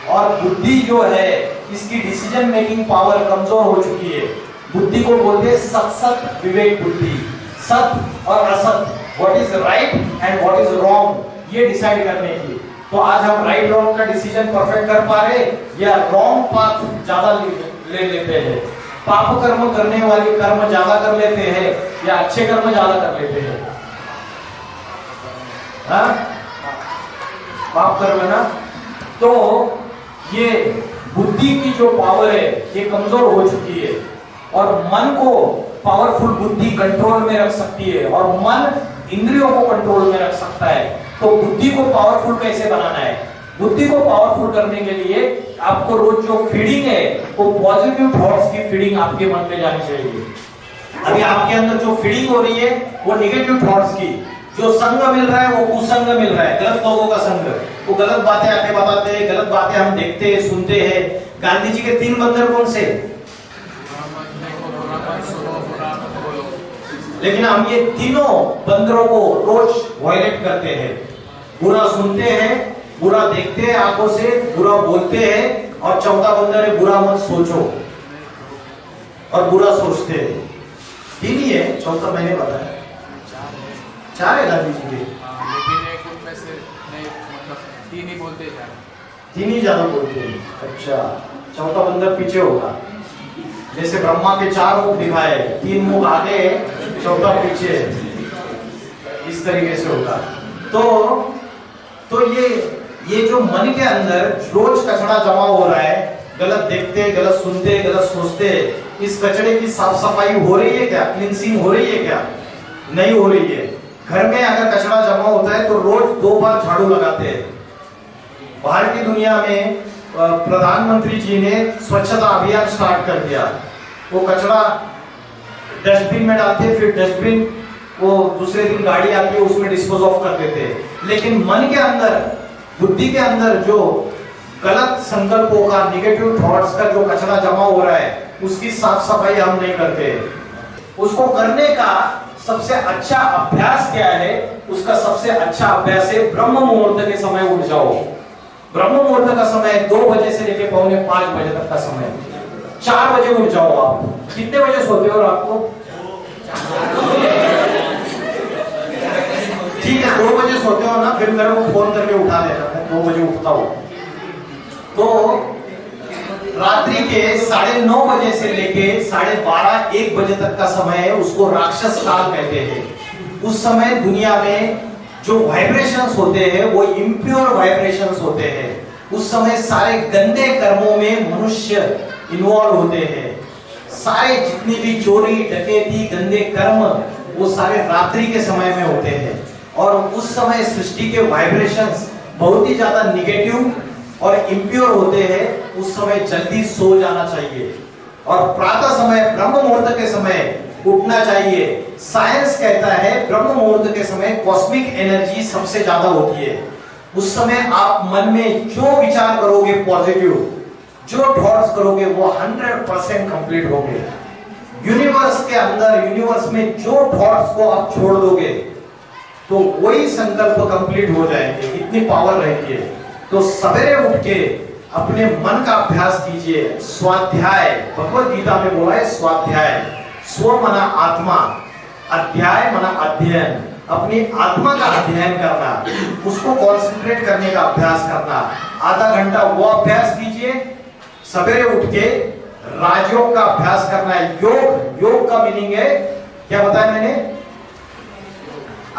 और बुद्धि जो है इसकी डिसीजन मेकिंग पावर कमजोर हो चुकी है। बुद्धि को बोलते हैं सत विवेक बुद्धि, सत और असत, what is right and what is wrong, ये डिसाइड करने की। तो आज हम राइट रॉन्ग का डिसीजन परफेक्ट कर पा रहे या रॉन्ग पाथ ज्यादा ले लेते हैं? पाप कर्म करने वाले कर्म ज्यादा कर लेते हैं या अच्छे कर्म ज्यादा कर लेते हैं? पाप कर्म ना। तो ये बुद्धि की जो पावर है ये कमजोर हो चुकी है, और मन को पावरफुल बुद्धि कंट्रोल में रख सकती है, और मन इंद्रियों को कंट्रोल में रख सकता है। तो बुद्धि को पावरफुल कैसे बनाना है? बुद्धि को पावरफुल करने के लिए आपको रोज जो फीडिंग है वो पॉजिटिव थॉट्स की फीडिंग आपके मन में जानी चाहिए। अभी आपके अंदर जो फीडिंग हो रही है वो नेगेटिव थॉट्स की, जो संग मिल रहा है वो कुसंग मिल रहा है, गलत लोगों का संग। वो गलत बातें आके बताते हैं, गलत बातें हम देखते हैं, सुनते हैं। गांधी जी के 3 बंदर कौन से? लेकिन हम ये तीनों बंदरों को रोज वायलेट करते हैं। बुरा सुनते हैं, बुरा देखते हैं आंखों से, बुरा बोलते हैं, और चौथा बंदर है बुरा मत सोचो, और बुरा सोचते हैं। तीन ही है, चौथा मैंने बताया। 4 है गांधी जी के, लेकिन एक उनमें से नहीं, मतलब 3 ही बोलते हैं, 3 ही ज्यादा बोलते हैं। अच्छा, चौथा बंदर पीछे होगा। जैसे ब्रह्मा के 4 मुख दिखाए, 3 मुख आगे, चौथा पीछे, इस तरीके से होगा। तो ये जो मन के अंदर रोज कचरा जमा हो रहा है, गलत देखते, गलत सुनते, गलत सोचते, इस कचरे की साफ सफाई हो रही है क्या? क्लींसिंग हो रही है क्या? नहीं हो रही है। घर में अगर कचरा जमा होता है तो रोज 2 बार झाड़ू लगाते हैं। बाहर की दुनिया में प्रधानमंत्री जी ने स्वच्छता अभियान स्टार्ट कर दिया। वो कचरा डस्टबिन में डालते, फिर डस्टबिन वो दूसरे दिन गाड़ी आती है उसमें डिस्पोज ऑफ कर देते हैं। लेकिन मन के अंदर, बुद्धि के अंदर जो गलत संकल्पों का, निगेटिव थॉट्स का जो कचरा जमा हो रहा है, उसकी साफ सफाई हम नहीं करते। उसको करने का सबसे अच्छा अभ्यास क्या है? उसका सबसे अच्छा अभ्यास है ब्रह्म मुहूर्त के समय उठ जाओ। ब्रह्म मुहूर्त का समय 2 बजे से लेकर पौने 5 बजे तक का समय। 4 बजे उठ जाओ आप। कितने बजे सोते हो रात को? ठीक है, 2 बजे सोते हो ना, फिर मेरे को फोन करके उठा देना, मैं 2 बजे उठता हूँ। तो रात्रि के 9:30 बजे से लेके 12:30 1 बजे तक का समय है, उसको राक्षस काल कहते हैं। उस समय दुनिया में जो वाइब्रेशंस होते हैं वो इम्प्योर वाइब्रेशंस होते हैं। उस समय सारे गंदे कर्मों में मनुष्य इन्वॉल्व होते हैं। सारे जितनी भी चोरी, डकैती, गंदे कर्म, वो सारे रात्रि के समय में होते हैं। और उस समय सृष्टि के वाइब्रेशंस बहुत ही ज्यादा निगेटिव और इम्प्योर होते हैं। उस समय जल्दी सो जाना चाहिए और प्रातः समय, ब्रह्म मुहूर्त के समय उठना चाहिए। साइंस कहता है ब्रह्म मुहूर्त के समय कॉस्मिक एनर्जी सबसे ज्यादा होती है। उस समय आप मन में जो विचार करोगे पॉजिटिव, जो थॉट्स करोगे वो 100% कंप्लीट होंगे। यूनिवर्स के अंदर, यूनिवर्स में जो थॉट्स को आप छोड़ दोगे तो वही संकल्प कंप्लीट हो जाएंगे। इतनी पावर रहती है। तो सवेरे उठ के अपने मन का अभ्यास कीजिए। स्वाध्याय, भगवत गीता में बोला है स्वाध्याय। स्व मना आत्मा, अध्याय मना अध्ययन। अपनी आत्मा का अध्ययन करना, उसको कॉन्सेंट्रेट करने का अभ्यास करना। आधा घंटा वो अभ्यास कीजिए। सवेरे उठ के राजयोग का अभ्यास करना है। योग का मीनिंग है, क्या बताया मैंने?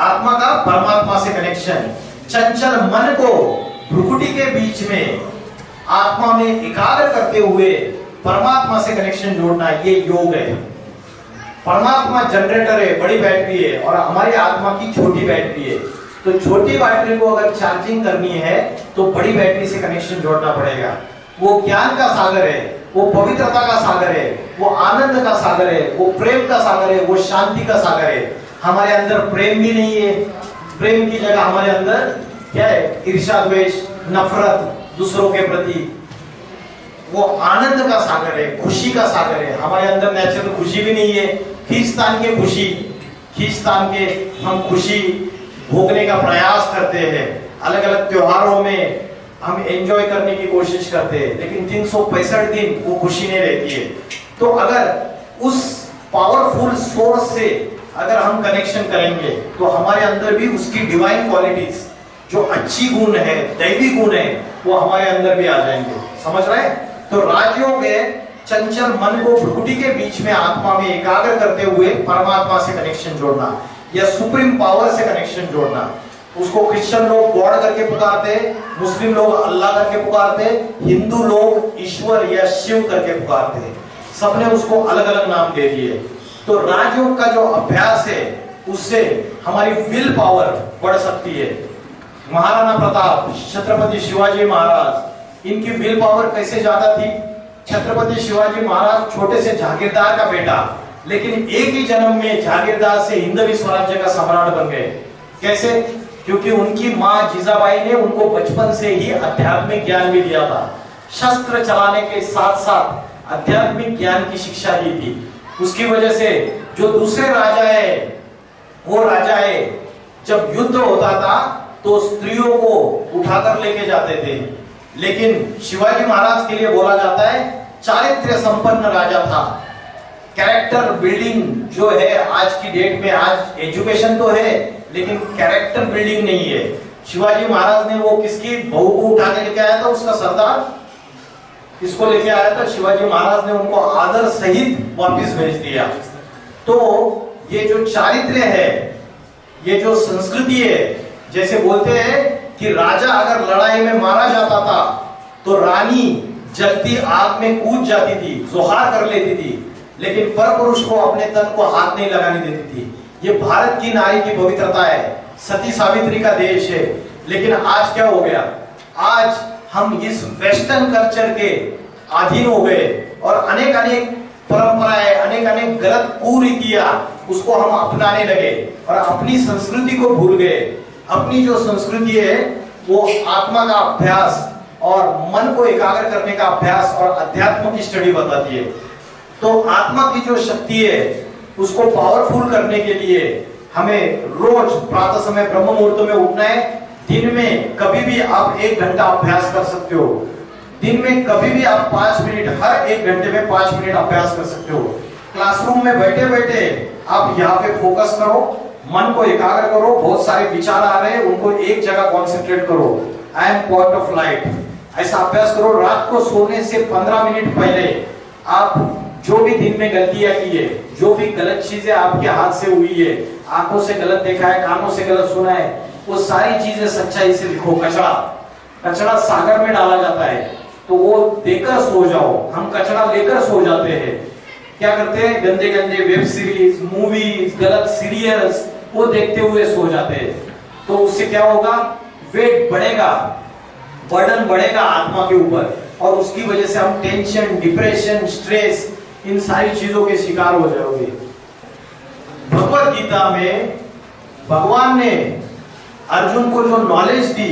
आत्मा का परमात्मा से कनेक्शन। चंचल मन को भ्रुकुटी के बीच में आत्मा में एकाग्र करते हुए परमात्मा से कनेक्शन जोड़ना, ये योग है। परमात्मा जनरेटर है, बड़ी बैटरी है, और हमारी आत्मा की छोटी बैटरी है। तो छोटी बैटरी को अगर चार्जिंग करनी है तो बड़ी बैटरी से कनेक्शन जोड़ना पड़ेगा। वो ज्ञान का सागर है, वो पवित्रता का सागर है, वो आनंद का सागर है, वो प्रेम का सागर है, वो शांति का सागर है। हमारे अंदर प्रेम भी नहीं है। प्रेम की जगह हमारे अंदर क्या है? ईर्ष्या, द्वेष, नफरत दूसरों के प्रति। वो आनंद का सागर है, खुशी का सागर है। हमारे अंदर नेचुरल खुशी भी नहीं है। खींचतान के खुशी, खींचतान के हम खुशी भोगने का प्रयास करते हैं। अलग अलग त्योहारों में हम एंजॉय करने की कोशिश करते हैं, लेकिन 365 दिन वो खुशी नहीं रहती है। तो अगर उस पावरफुल सोर्स से अगर हम कनेक्शन करेंगे तो हमारे अंदर भी उसकी डिवाइन क्वालिटीज, जो अच्छी गुण है, दैवी गुण है, वो हमारे अंदर भी आ जाएंगे। समझ रहे हैं? तो राजयोग है चंचल मन को भ्रुकुटी के बीच में आत्मा में एकाग्र करते हुए परमात्मा से कनेक्शन जोड़ना, या सुप्रीम पावर से कनेक्शन जोड़ना। उसको क्रिश्चियन लोग गॉड करके पुकारते, मुस्लिम लोग अल्लाह करके पुकारते, हिंदू लोग ईश्वर या शिव करके पुकारते। सबने उसको अलग अलग नाम दे दिए। तो राजयोग का जो अभ्यास है उससे हमारी विल पावर बढ़ सकती है। महाराणा प्रताप, छत्रपति शिवाजी महाराज, इनकी विल पावर कैसे ज्यादा थी? छत्रपति शिवाजी महाराज छोटे से जागीरदार का बेटा, लेकिन एक ही जन्म में जागीरदार से हिंदवी स्वराज्य का सम्राट बन गए। कैसे? क्योंकि उनकी माँ जीजाबाई ने उनको बचपन से ही आध्यात्मिक ज्ञान भी दिया था। शस्त्र चलाने के साथ साथ आध्यात्मिक ज्ञान की शिक्षा दी थी। उसकी वजह से जो दूसरे राजा है, वो राजा है, जब युद्ध होता था तो स्त्रियों को उठाकर लेके जाते थे। लेकिन शिवाजी महाराज के लिए बोला जाता है चारित्र्य संपन्न राजा था। कैरेक्टर बिल्डिंग जो है आज की डेट में, आज एजुकेशन तो है लेकिन कैरेक्टर बिल्डिंग नहीं है। शिवाजी महाराज ने वो किसकी बहू को उठा के लेके आया था? उसका सरदार इसको लेके आया था। शिवाजी महाराज ने उनको आदर सहित वापस भेज दिया। तो ये जो चारित्र्य है, ये जो संस्कृति है, जैसे बोलते हैं कि राजा अगर लड़ाई में मारा जाता था तो रानी जलती आग में कूद जाती थी, जोहार कर लेती थी, लेकिन पर पुरुष को अपने तन को हाथ नहीं लगाने देती थी। ये भारत की नारी की पवित्रता है, सती सावित्री का देश है। लेकिन आज क्या हो गया? आज हम इस वेस्टर्न कल्चर के अधीन हो गए और अनेक अनेक परंपराएं, अनेक अनेक गलत कुरीतियां उसको हम अपनाने लगे और अपनी संस्कृति को भूल गए। अपनी जो संस्कृति है वो आत्मा का अभ्यास और मन को एकाग्र करने का अभ्यास और अध्यात्म की स्टडी बताती है। तो आत्मा की जो शक्ति है उसको पावरफुल करने के लिए हमें रोज प्रातः समय ब्रह्म मुहूर्त में उठना है। दिन में कभी भी आप 1 घंटा अभ्यास कर सकते हो। दिन में कभी भी आप 5 मिनट, हर 1 घंटे में 5 मिनट अभ्यास कर सकते हो। क्लासरूम में बैठे बैठे आप यहाँ पे फोकस करो, मन को एकाग्र करो। बहुत सारे विचार आ रहे हैं, उनको एक जगह कॉन्सेंट्रेट करो। I am point of light, ऐसा अभ्यास करो। रात को सोने से 15 मिनट पहले आप जो भी दिन में गलतियां की है, जो भी गलत चीजें आपके हाथ से हुई है, आंखों से गलत देखा है, कानों से गलत सुना है, वो सारी चीजें सच्चाई से लिखो। कचरा सागर में डाला जाता है तो वो देकर सो जाओ। हम कचरा लेकर सो जाते हैं। क्या करते हैं? गंदे गंदे वेब सीरीज, मूवीज, गलत सीरियल्स वो देखते हुए सो जाते हैं। तो उससे क्या होगा? वेट बढ़ेगा, बर्डन बढ़ेगा आत्मा के ऊपर और उसकी वजह से हम टेंशन, डिप्रेशन, स्ट्रेस, इन सारी चीजों के शिकार हो जाओगे। भगवत गीता में भगवान ने अर्जुन को जो नॉलेज दी,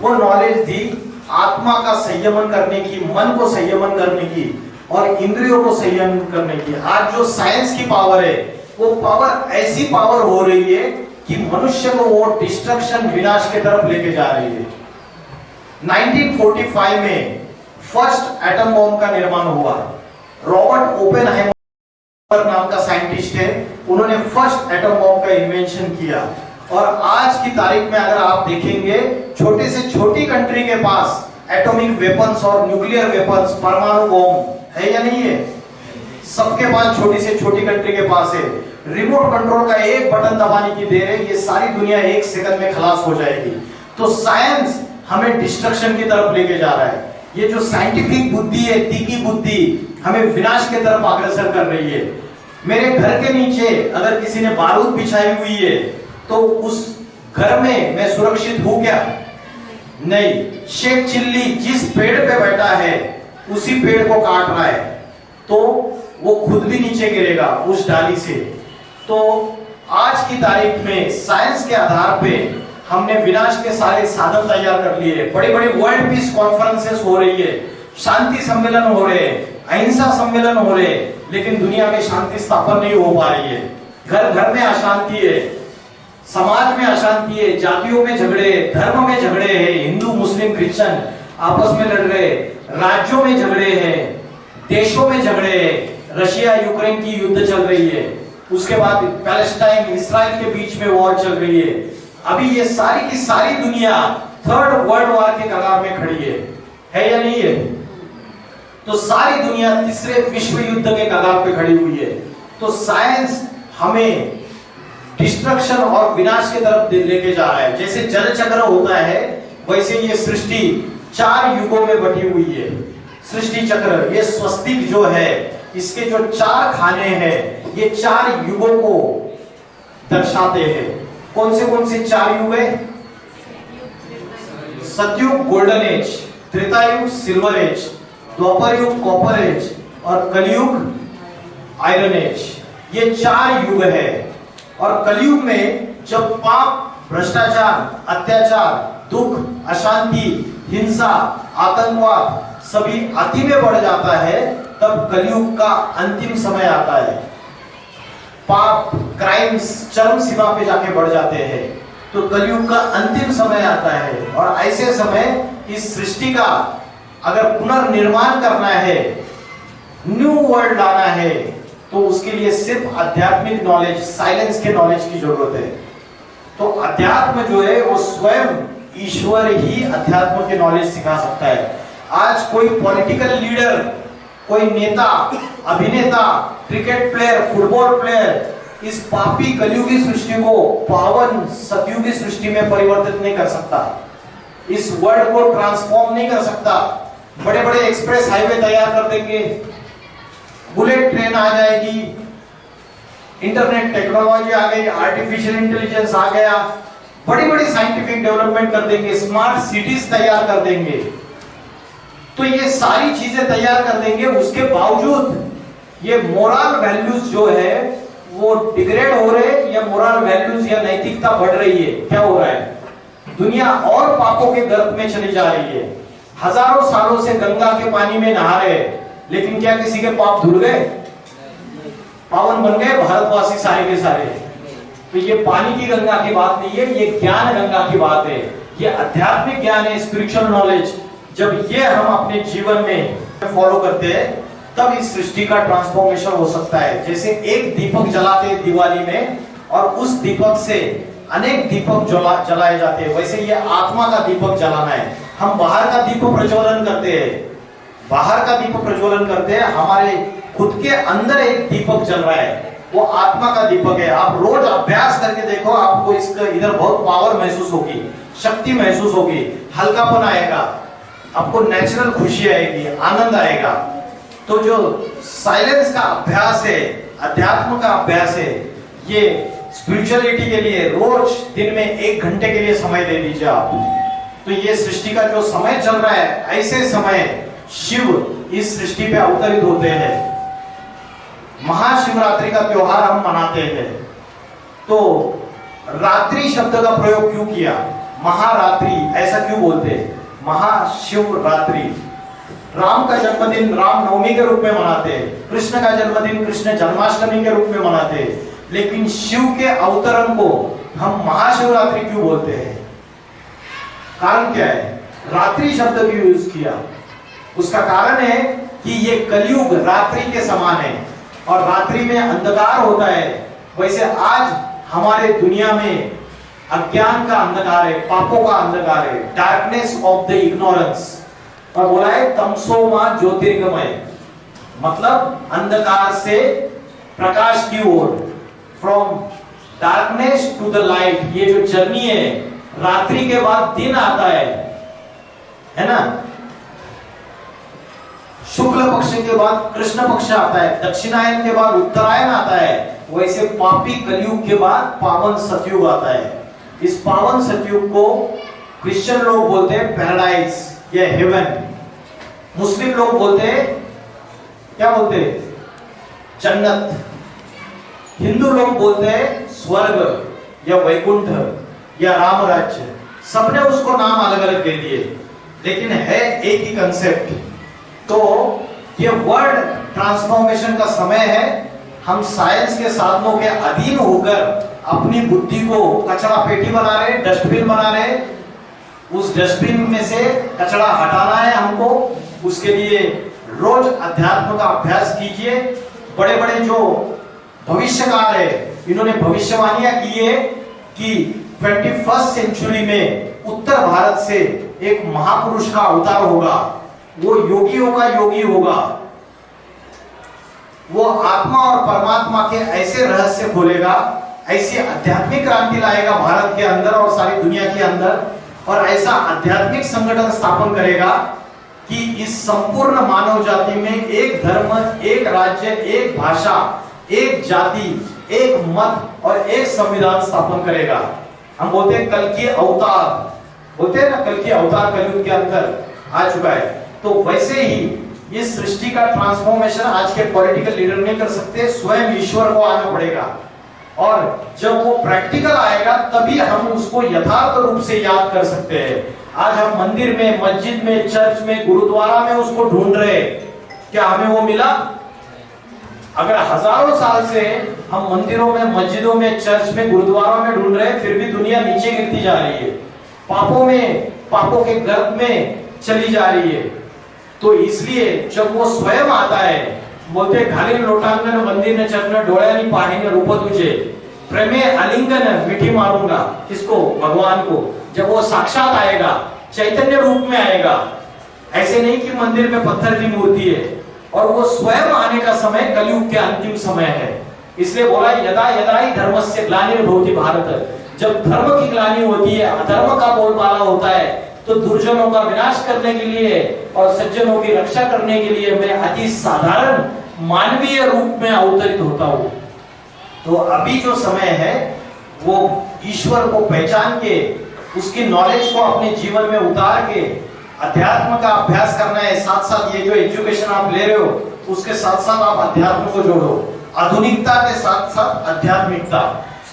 वो नॉलेज दी आत्मा का संयमन करने की, मन को संयमन करने की और इंद्रियों को संयमन करने की। आज जो साइंस की पावर है, वो पावर ऐसी पावर हो रही है कि मनुष्य को वो डिस्ट्रक्शन, विनाश की तरफ लेके जा रही है। 1945 में फर्स्ट एटम बॉम्ब का निर्माण हुआ। रॉबर्ट ओपेनहाइमर नाम का साइंटिस्ट है, उन्होंने फर्स्ट एटम बॉम्ब का इन्वेंशन किया। और आज की तारीख में अगर आप देखेंगे, छोटे से छोटी कंट्री के पास एटॉमिक वेपन्स और न्यूक्लियर वेपन्स, परमाणु बॉम्ब है या नहीं है? सबके पास, छोटी से छोटी कंट्री के पास है। रिमोट कंट्रोल का एक बटन दबाने की देर है, ये सारी दुनिया 1 सेकंड में खलास हो जाएगी। तो साइंस हमें डिस्ट्रक्शन की तरफ लेके जा रहा है। ये जो साइंटिफिक बुद्धि है, तीखी बुद्धि, हमें विनाश की तरफ अग्रसर कर रही है। मेरे घर के नीचे अगर किसी ने बारूद बिछाई हुई है तो उस घर में मैं सुरक्षित हूं क्या? नहीं। शेख चिल्ली जिस पेड़ पे बैठा है उसी पेड़ को काट रहा है तो वो खुद भी नीचे गिरेगा उस डाली से। तो आज की तारीख में साइंस के आधार पे हमने विनाश के सारे साधन तैयार कर लिए। बड़ी बड़ी वर्ल्ड पीस कॉन्फ्रेंसेस हो रही है, शांति सम्मेलन हो रहे हैं, अहिंसा सम्मेलन हो रहे हैं, लेकिन दुनिया में शांति स्थापन नहीं हो पा रही है। घर घर में अशांति है, समाज में अशांति है, जातियों में झगड़े, धर्म में झगड़े हैं, हिंदू मुस्लिम क्रिश्चियन आपस में लड़ रहे, राज्यों में झगड़े हैं, देशों में झगड़े हैं। रशिया यूक्रेन की युद्ध चल रही है, उसके बाद पैलेस्टाइन इस्राइल के बीच में वॉर चल रही है। अभी ये सारी की सारी दुनिया 3rd वर्ल्ड वॉर के कगार में खड़ी है या नहीं है? तो सारी दुनिया 3रे विश्व युद्ध के कगार पे खड़ी हुई है। तो साइंस हमें डिस्ट्रक्शन और विनाश की तरफ लेके जा रहा है। जैसे जल चक्र होता है, वैसे ये सृष्टि 4 युगों में बटी हुई है। सृष्टि चक्र, ये स्वस्तिक जो है, इसके जो 4 खाने हैं, ये 4 युगों को दर्शाते हैं। कौन से 4 युग है? सतयुग गोल्डन एज, त्रेता युग सिल्वर एज, द्वापर युग कॉपर एज और कलयुग आयरन एज। ये 4 युग है। और कलयुग में जब पाप, भ्रष्टाचार, अत्याचार, दुख, अशांति, हिंसा, आतंकवाद सभी अति में बढ़ जाता है, तब कलयुग का अंतिम समय आता है। पाप, क्राइम्स चरम सीमा पे जाके बढ़ जाते हैं, तो कलयुग का अंतिम समय आता है। और ऐसे समय इस सृष्टि का अगर पुनर्निर्माण करना है, न्यू वर्ल्ड लाना है, तो उसके लिए सिर्फ आध्यात्मिक नॉलेज, साइलेंस के नॉलेज की जरूरत है। तो अध्यात्म जो है वो स्वयं ईश्वर ही अध्यात्म के नॉलेज सिखा सकता है। आज कोई पॉलिटिकल लीडर, कोई नेता, अभिनेता, क्रिकेट प्लेयर, फुटबॉल प्लेयर इस पापी कलयुगी सृष्टि को पावन सतयुगी सृष्टि में परिवर्तित नहीं कर सकता, इस वर्ल्ड को ट्रांसफॉर्म नहीं कर सकता। बड़े बड़े एक्सप्रेस हाईवे तैयार कर देंगे, बुलेट ट्रेन आ जाएगी, इंटरनेट टेक्नोलॉजी आ गई, आर्टिफिशियल इंटेलिजेंस आ गया, बड़ी बड़ी साइंटिफिक डेवलपमेंट कर देंगे, स्मार्ट सिटीज तैयार कर देंगे। तो ये सारी चीजें तैयार कर देंगे, उसके बावजूद ये मोरल वैल्यूज जो है वो डिग्रेड हो रहे हैं या मोरल वैल्यूज या नैतिकता बढ़ रही है? क्या हो रहा है? दुनिया और पापों के गर्त में चली जा रही है। हजारों सालों से गंगा के पानी में नहा रहे हैं, लेकिन क्या किसी के पाप धुल गए? पावन बन गए भारतवासी सारे के सारे? तो ये पानी की गंगा की बात नहीं है, ये ज्ञान गंगा की बात है। ये आध्यात्मिक ज्ञान है, स्पिरिचुअल नॉलेज। जब ये हम अपने जीवन में फॉलो करते हैं तब इस सृष्टि का ट्रांसफॉर्मेशन हो सकता है। जैसे एक दीपक जलाते हैं दिवाली में और उस दीपक से अनेक दीपक जलाए जाते हैं, वैसे ये आत्मा का दीपक जलाना है। हम बाहर का दीपक प्रज्वलन करते हैं, बाहर का दीपक प्रज्वलन करते हैं, हमारे खुद के अंदर एक दीपक जल रहा है, वो आत्मा का दीपक है। आप रोज अभ्यास करके देखो, आपको इसका इधर बहुत पावर महसूस होगी, शक्ति महसूस होगी, हल्कापन आएगा, आपको नेचुरल खुशी आएगी, आनंद आएगा। तो जो साइलेंस का अभ्यास है, अध्यात्म का अभ्यास है, ये स्पिरिचुअलिटी के लिए रोज दिन में 1 घंटे के लिए समय दे दीजिए आप। तो ये सृष्टि का जो समय चल रहा है, ऐसे समय शिव इस सृष्टि पे अवतरित होते हैं। महाशिवरात्रि का त्योहार हम मनाते हैं। तो रात्रि शब्द का प्रयोग क्यों किया? महारात्रि ऐसा क्यों बोलते हैं? महाशिवरात्रि। राम का जन्मदिन रामनवमी के रूप में मनाते हैं, कृष्ण का जन्मदिन कृष्ण जन्माष्टमी के रूप में मनाते हैं, लेकिन शिव के अवतरण को हम महाशिवरात्रि क्यों बोलते हैं? कारण क्या है? रात्रि शब्द क्यों यूज किया? उसका कारण है कि ये कलयुग रात्रि के समान है और रात्रि में अंधकार होता है। वैसे आज हमारे दुनिया में अज्ञान का अंधकार है, पापों का अंधकार है, डार्कनेस ऑफ द इग्नोरेंस। और बोला है तमसो मां ज्योतिर्गमय, मतलब अंधकार से प्रकाश की ओर, from darkness to the light. ये जो जर्नी है, रात्रि के बाद दिन आता है ना? शुक्ल पक्ष के बाद कृष्ण पक्ष आता है, दक्षिणायन के बाद उत्तरायण आता है। वैसे पापी कलयुग के बाद पावन सतयुग आता है। इस पावन सतयुग को क्रिश्चियन लोग बोलते हैं पैराडाइज या हेवन, मुस्लिम लोग बोलते हैं क्या बोलते हैं? जन्नत, हिंदू लोग बोलते हैं स्वर्ग या वैकुंठ या राम राज्य। सबने उसको नाम अलग अलग दे दिए, लेकिन है एक ही कंसेप्ट। तो ये वर्ल्ड ट्रांसफॉर्मेशन का समय है। हम साइंस के साधनों के अधीन होकर अपनी बुद्धि को कचरा पेटी बना रहे, डस्टबिन बना रहे। उस डस्टबिन में से कचरा हटाना है हमको। उसके लिए रोज अध्यात्म का अभ्यास कीजिए। बड़े बड़े जो भविष्यकार है, इन्होंने भविष्यवाणियां की है कि 21st सेंचुरी में उत्तर भारत से एक महापुरुष का अवतार होगा। वो योगियों का योगी होगा। वो आत्मा और परमात्मा के ऐसे रहस्य खोलेगा, ऐसी आध्यात्मिक क्रांति लाएगा भारत के अंदर और सारी दुनिया के अंदर, और ऐसा आध्यात्मिक संगठन स्थापन करेगा कि इस संपूर्ण मानव जाति में एक धर्म, एक राज्य, एक भाषा, एक जाति, एक मत और एक संविधान स्थापन करेगा। हम बोलते हैं कल की अवतार, बोलते हैं ना, कल की अवतार कलयुग के अंदर आ चुका है। तो वैसे ही इस सृष्टि का ट्रांसफॉर्मेशन आज के पॉलिटिकल लीडर नहीं कर सकते, स्वयं ईश्वर को आना पड़ेगा। और जब वो प्रैक्टिकल आएगा तभी हम उसको यथार्थ रूप से याद कर सकते हैं। आज हम मंदिर में, मस्जिद में, चर्च में, गुरुद्वारा में उसको ढूंढ रहे, क्या हमें वो मिला? अगर हजारों साल से हम मंदिरों में, मस्जिदों में, चर्च में, गुरुद्वारों में ढूंढ रहे हैं, फिर भी दुनिया नीचे गिरती जा रही है, पापों में, पापों के गर्भ में चली जा रही है। तो इसलिए जब वो स्वयं आता है, बोलते घालीन लोटांगण मंदिर ने चरण डोळ्यांनी पाहिने रूप तुझे, प्रेमे आलिंगन मिठी मारूंगा। किसको? भगवान को। जब वो साक्षात आएगा, चैतन्य रूप में आएगा, ऐसे नहीं कि मंदिर में पत्थर की मूर्ति है, और वो स्वयं आने का समय कलयुग के अंतिम समय है। इसलिए बोला यदा यदा ही धर्मस्य ग्लानिर्भवति भारत। जब धर्म की ग्लानि होती है, अधर्म का बोलबाला होता है, तो दुर्जनों का विनाश करने के लिए और सज्जनों की रक्षा करने के लिए मैं अति साधारण मानवीय रूप में अवतरित होता हूँ। तो अभी जो समय है वो ईश्वर को पहचान के, उसकी नॉलेज को अपने जीवन में उतार के अध्यात्म का अभ्यास करना है। साथ साथ ये जो एजुकेशन आप ले रहे हो, उसके साथ साथ आप अध्यात्म को जोड़ो। आधुनिकता के साथ साथ आध्यात्मिकता,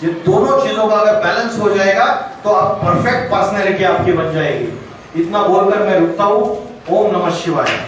ये दोनों चीजों का अगर बैलेंस हो जाएगा तो आप परफेक्ट पर्सनैलिटी आपकी बन जाएगी। इतना बोलकर मैं रुकता हूं। ओम नमः शिवाय।